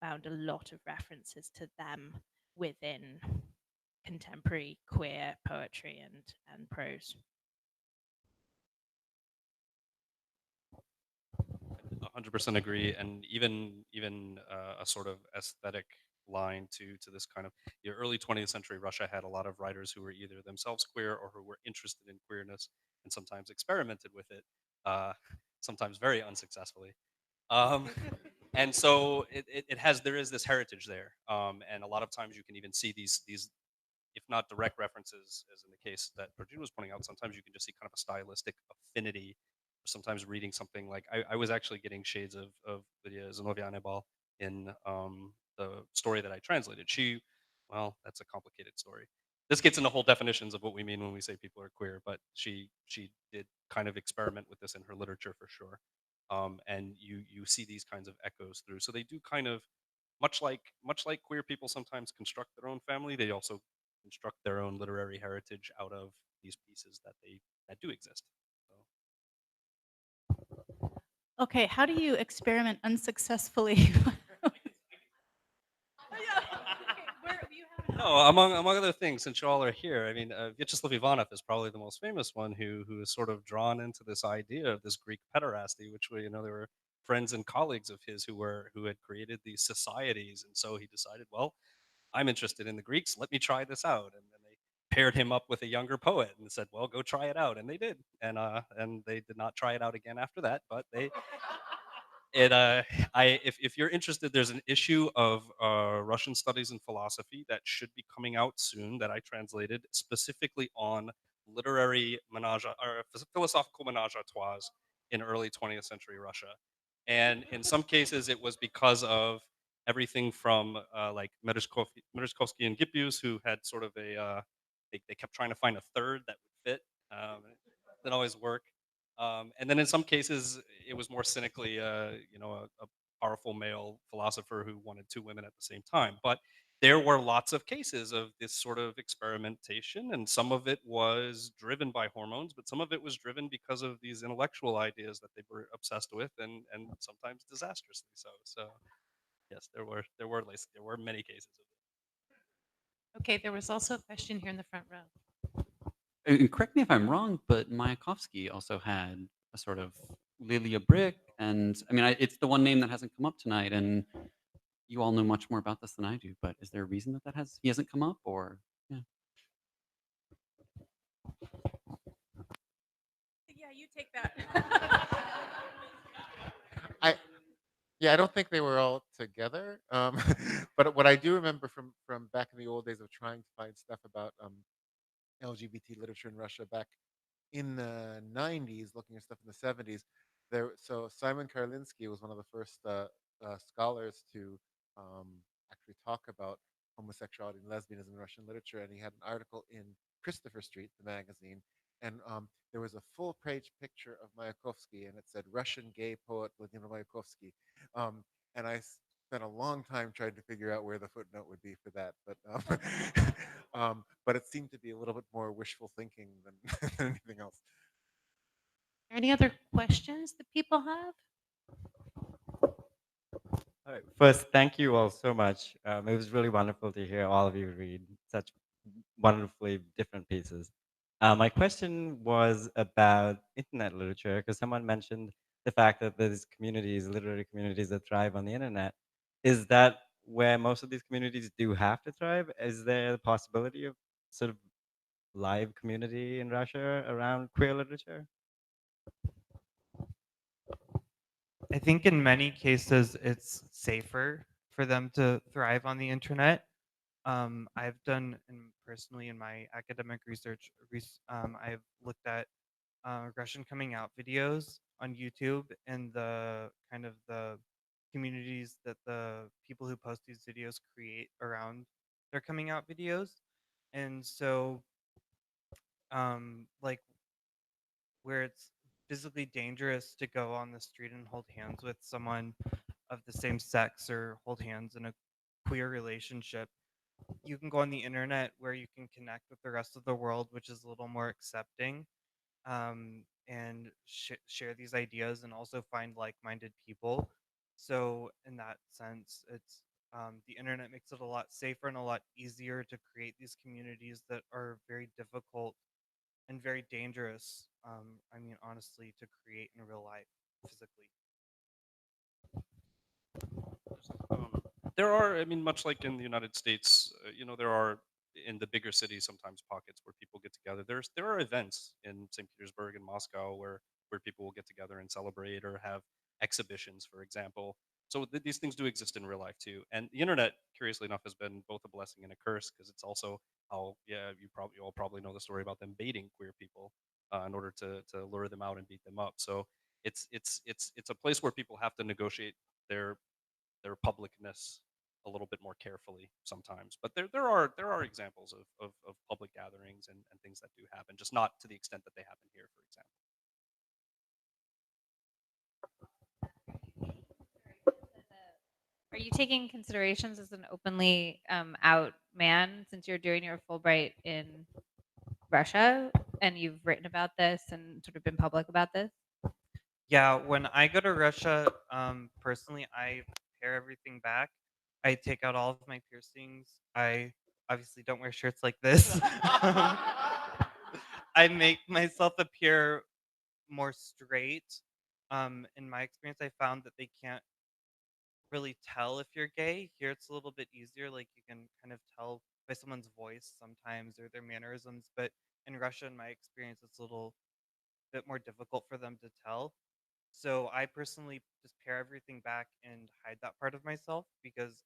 found a lot of references to them within contemporary queer poetry and prose. 100% agree, and even a sort of aesthetic line to this kind of your early 20th century Russia had a lot of writers who were either themselves queer or who were interested in queerness and sometimes experimented with it, uh, sometimes very unsuccessfully. Um, and so it has there is this heritage there, and a lot of times you can even see these if not direct references, as in the case that Virginia was pointing out, sometimes you can just see kind of a stylistic affinity. Sometimes reading something like I was actually getting shades of Lydia Zinovyanebal in the story that I translated. Well, that's a complicated story. This gets into whole definitions of what we mean when we say people are queer, but she did kind of experiment with this in her literature for sure. And you see these kinds of echoes through. So they do kind of much like queer people sometimes construct their own family, they also construct their own literary heritage out of these pieces that do exist. Okay, how do you experiment unsuccessfully? No, among other things, since you all are here, I mean, Vyacheslav Ivanov is probably the most famous one who is sort of drawn into this idea of this Greek pederasty, which there were friends and colleagues of his who had created these societies, and so he decided, well, I'm interested in the Greeks. Let me try this out, and then they paired him up with a younger poet and said, well, go try it out, and they did, and they did not try it out again after that, but they it if you're interested, there's an issue of Russian studies and philosophy that should be coming out soon that I translated specifically on literary menage or philosophical menage a trois in early 20th century Russia. And in some cases, it was because of everything from like Merezhkovsky and Gippius, who had sort of they kept trying to find a third that would fit. It didn't always work. And then in some cases, it was more cynically, a powerful male philosopher who wanted two women at the same time. But there were lots of cases of this sort of experimentation, and some of it was driven by hormones, but some of it was driven because of these intellectual ideas that they were obsessed with, and sometimes disastrously so. So yes, there were many cases of it. Okay, there was also a question here in the front row. Correct me if I'm wrong, but Mayakovsky also had a sort of Lilia Brick, and I mean, it's the one name that hasn't come up tonight, and you all know much more about this than I do. But is there a reason that he hasn't come up, or yeah? Yeah, you take that. Yeah, I don't think they were all together. But what I do remember from back in the old days of trying to find stuff about LGBT literature in Russia back in the 90s, looking at stuff in the 70s, so Simon Karlinsky was one of the first scholars to um, actually talk about homosexuality and lesbianism in Russian literature, and he had an article in Christopher Street, the magazine, and there was a full-page picture of Mayakovsky, and it said Russian gay poet Vladimir Mayakovsky, and I spent a long time trying to figure out where the footnote would be for that, but it seemed to be a little bit more wishful thinking than, than anything else. Any other questions that people have? All right. First, thank you all so much. It was really wonderful to hear all of you read such wonderfully different pieces. My question was about internet literature, because someone mentioned the fact that there's communities, literary communities that thrive on the internet. Is that where most of these communities do have to thrive? Is there the possibility of sort of live community in Russia around queer literature? I think in many cases it's safer for them to thrive on the internet. I've done personally in my academic research, I've looked at Russian coming out videos on YouTube and the kind of the communities that the people who post these videos create around their coming out videos. And so, like where it's physically dangerous to go on the street and hold hands with someone of the same sex or hold hands in a queer relationship, you can go on the internet where you can connect with the rest of the world, which is a little more accepting, and share these ideas and also find like-minded people. So in that sense, it's the internet makes it a lot safer and a lot easier to create these communities that are very difficult and very dangerous. I mean, honestly, to create in real life physically. There are, I mean, much like in the United States, there are in the bigger cities sometimes pockets where people get together. There are events in St. Petersburg and Moscow where people will get together and celebrate or have exhibitions, for example. So these things do exist in real life too. And the internet, curiously enough, has been both a blessing and a curse, because it's also how, yeah, you all probably know the story about them baiting queer people in order to lure them out and beat them up. So it's a place where people have to negotiate their publicness a little bit more carefully sometimes. But there are examples of public gatherings and things that do happen, just not to the extent that they happen here, for example. Are you taking considerations as an openly out man, since you're doing your Fulbright in Russia and you've written about this and sort of been public about this? Yeah, when I go to Russia, personally, I pare everything back. I take out all of my piercings. I obviously don't wear shirts like this. I make myself appear more straight. In my experience, I found that they can't really tell if you're gay. Here, it's a little bit easier. Like you can kind of tell by someone's voice sometimes or their mannerisms. But in Russia, in my experience, it's a little bit more difficult for them to tell. So I personally just pare everything back and hide that part of myself because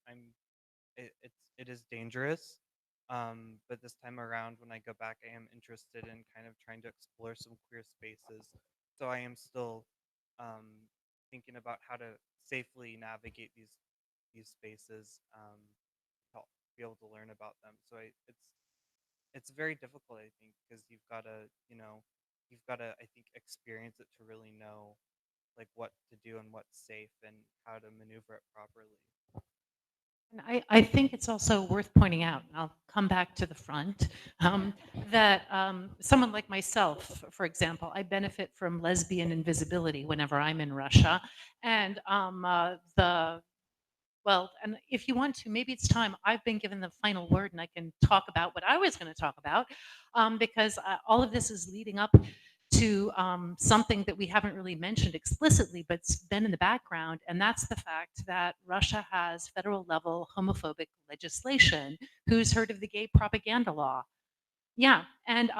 it is dangerous. But this time around, when I go back, I am interested in kind of trying to explore some queer spaces. So I am still thinking about how to safely navigate these spaces, help be able to learn about them. So it's very difficult, I think, because you've got to, I think, experience it to really know like what to do and what's safe and how to maneuver it properly. And I think it's also worth pointing out, and I'll come back to the front, that someone like myself, for example, I benefit from lesbian invisibility whenever I'm in Russia. And and if you want to, maybe it's time. I've been given the final word and I can talk about what I was going to talk about, because all of this is leading up to something that we haven't really mentioned explicitly, but it's been in the background, and that's the fact that Russia has federal level homophobic legislation. Who's heard of the gay propaganda law? Yeah, and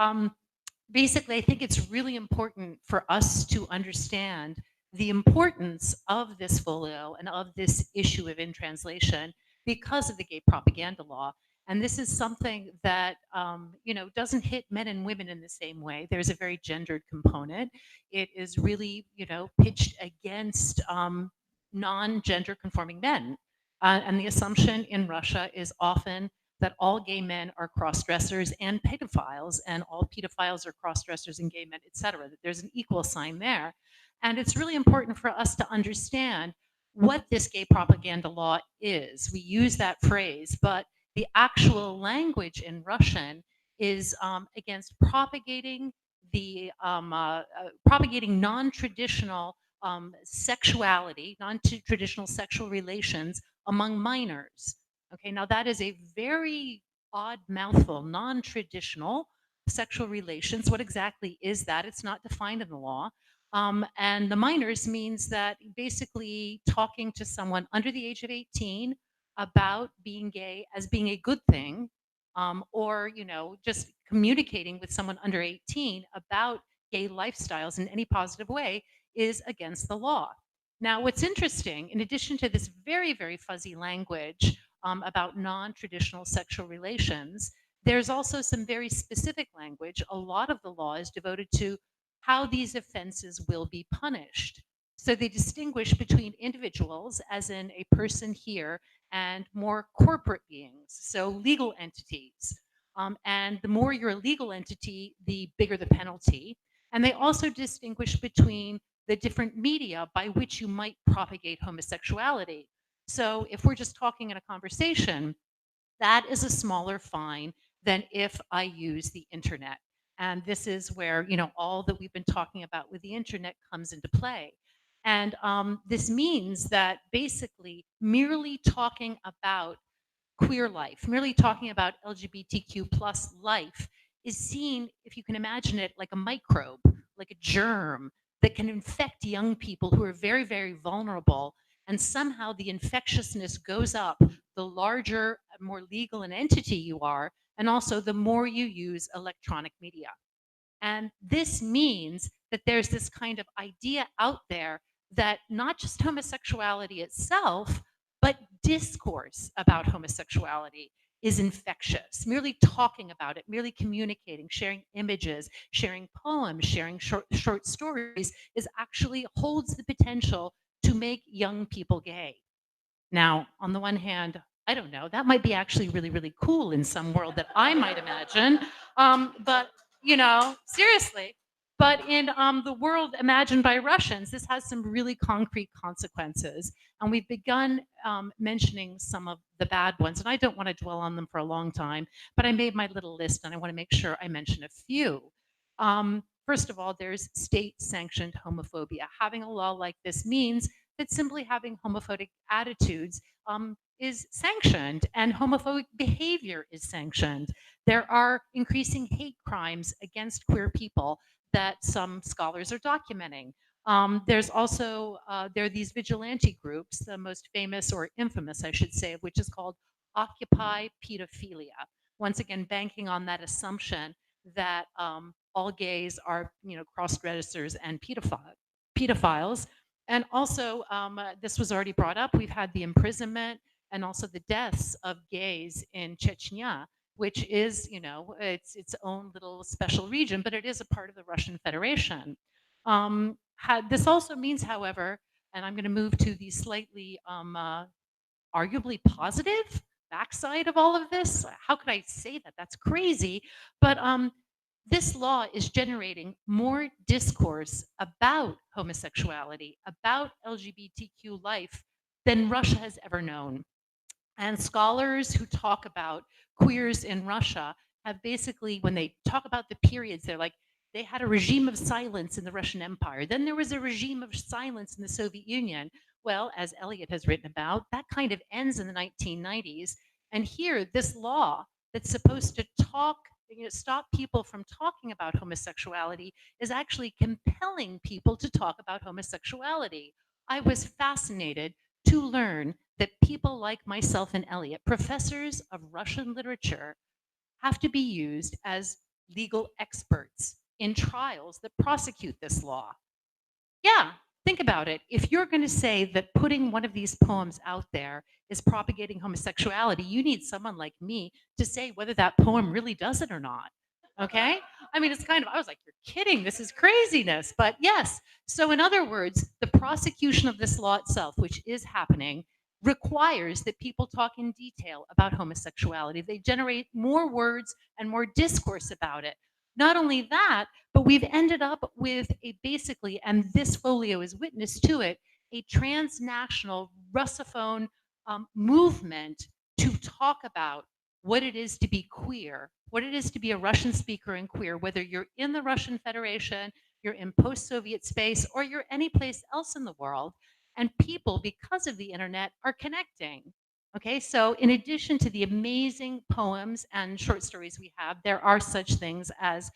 basically, I think it's really important for us to understand the importance of this folio and of this issue of InTranslation because of the gay propaganda law. And this is something that doesn't hit men and women in the same way. There's a very gendered component. It is really pitched against non-gender conforming men. And the assumption in Russia is often that all gay men are cross-dressers and pedophiles, and all pedophiles are cross-dressers and gay men, et cetera, that there's an equal sign there. And it's really important for us to understand what this gay propaganda law is. We use that phrase, but the actual language in Russian is against propagating propagating non-traditional sexuality, non-traditional sexual relations among minors. Okay, now that is a very odd mouthful, non-traditional sexual relations. What exactly is that? It's not defined in the law. And the minors means that basically talking to someone under the age of 18 about being gay as being a good thing, or just communicating with someone under 18 about gay lifestyles in any positive way is against the law. Now, what's interesting, in addition to this very, very fuzzy language about non-traditional sexual relations, there's also some very specific language. A lot of the law is devoted to how these offenses will be punished. So they distinguish between individuals, as in a person here, and more corporate beings, so legal entities. And the more you're a legal entity, the bigger the penalty. And they also distinguish between the different media by which you might propagate homosexuality. So if we're just talking in a conversation, that is a smaller fine than if I use the internet. And this is where all that we've been talking about with the internet comes into play. And this means that basically merely talking about queer life, merely talking about LGBTQ plus life is seen, if you can imagine it, like a microbe, like a germ that can infect young people who are very, very vulnerable. And somehow the infectiousness goes up the larger, more legal an entity you are, and also the more you use electronic media. And this means that there's this kind of idea out there that not just homosexuality itself, but discourse about homosexuality is infectious. Merely talking about it, merely communicating, sharing images, sharing poems, sharing short stories is actually holds the potential to make young people gay. Now, on the one hand, I don't know, that might be actually really, really cool in some world that I might imagine. But, seriously. But in the world imagined by Russians, this has some really concrete consequences. And we've begun mentioning some of the bad ones. And I don't want to dwell on them for a long time, but I made my little list and I want to make sure I mention a few. First of all, there's state-sanctioned homophobia. Having a law like this means that simply having homophobic attitudes is sanctioned and homophobic behavior is sanctioned. There are increasing hate crimes against queer people that some scholars are documenting. There's also, there are these vigilante groups, the most famous or infamous, I should say, which is called Occupy Pedophilia. Once again, banking on that assumption that all gays are, cross-dressers and pedophiles. And also, this was already brought up, we've had the imprisonment and also the deaths of gays in Chechnya, which is, it's its own little special region, but it is a part of the Russian Federation. This also means, however, and I'm going to move to the slightly arguably positive backside of all of this. How could I say that? That's crazy. But this law is generating more discourse about homosexuality, about LGBTQ life than Russia has ever known. And scholars who talk about queers in Russia have basically, when they talk about the periods, they're like, they had a regime of silence in the Russian Empire. Then there was a regime of silence in the Soviet Union. Well, as Eliot has written about, that kind of ends in the 1990s. And here, this law that's supposed to stop people from talking about homosexuality is actually compelling people to talk about homosexuality. I was fascinated to learn that people like myself and Eliot, professors of Russian literature, have to be used as legal experts in trials that prosecute this law. Yeah, think about it. If you're going to say that putting one of these poems out there is propagating homosexuality, you need someone like me to say whether that poem really does it or not. Okay? I mean, it's kind of, I was like, you're kidding. This is craziness. But yes. So, in other words, the prosecution of this law itself, which is happening, requires that people talk in detail about homosexuality. They generate more words and more discourse about it. Not only that, but we've ended up with a basically, and this folio is witness to it, a transnational Russophone movement to talk about what it is to be queer, what it is to be a Russian speaker and queer, whether you're in the Russian Federation, you're in post-Soviet space, or you're any place else in the world. And people, because of the internet, are connecting. Okay, so in addition to the amazing poems and short stories we have, there are such things as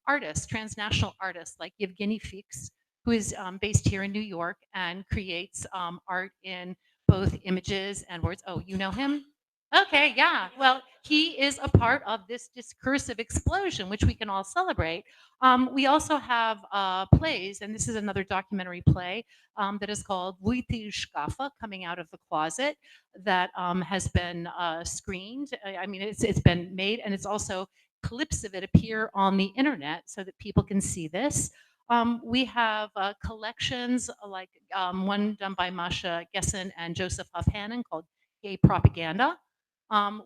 artists, transnational artists like Yevgeny Fix, who is based here in New York and creates art in both images and words. Oh, you know him? Okay, yeah. Well, he is a part of this discursive explosion, which we can all celebrate. We also have plays, and this is another documentary play that is called Выйти из шкафа, Coming Out of the Closet, that has been screened. I mean, it's been made, and it's also clips of it appear on the internet so that people can see this. We have collections like one done by Masha Gessen and Joseph Hofhannon called Gay Propaganda,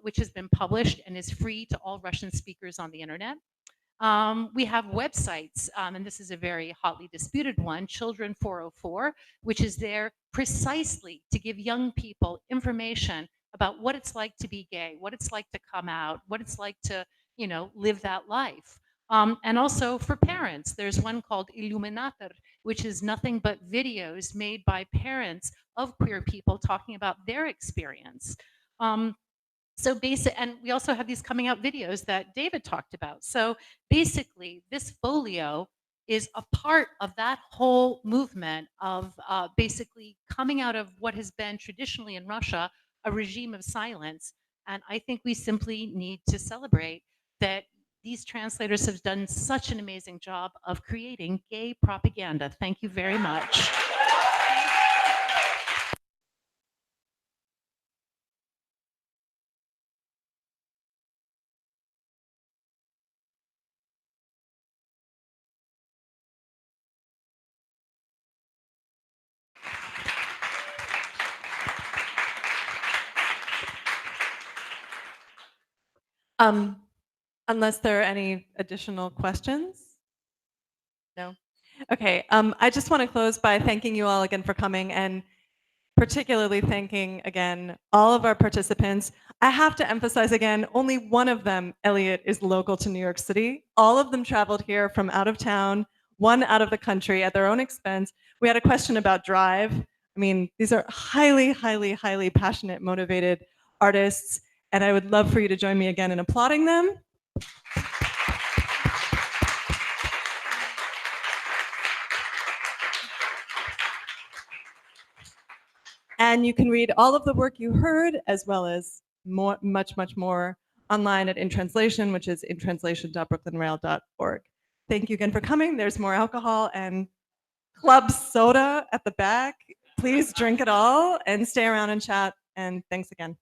which has been published and is free to all Russian speakers on the internet. We have websites, and this is a very hotly disputed one, Children 404, which is there precisely to give young people information about what it's like to be gay, what it's like to come out, what it's like to, live that life. And also for parents, there's one called Illuminator, which is nothing but videos made by parents of queer people talking about their experience. So and we also have these coming out videos that David talked about. So basically, this folio is a part of that whole movement of basically coming out of what has been traditionally in Russia a regime of silence. And I think we simply need to celebrate that these translators have done such an amazing job of creating gay propaganda. Thank you very much. Unless there are any additional questions? No? Okay, I just want to close by thanking you all again for coming and particularly thanking again all of our participants. I have to emphasize again, only one of them, Eliot, is local to New York City. All of them traveled here from out of town, one out of the country at their own expense. We had a question about drive. I mean, these are highly, highly, highly passionate, motivated artists, and I would love for you to join me again in applauding them. And you can read all of the work you heard, as well as much, much more online at InTranslation, which is intranslation.brooklynrail.org. Thank you again for coming. There's more alcohol and club soda at the back. Please drink it all and stay around and chat. And thanks again.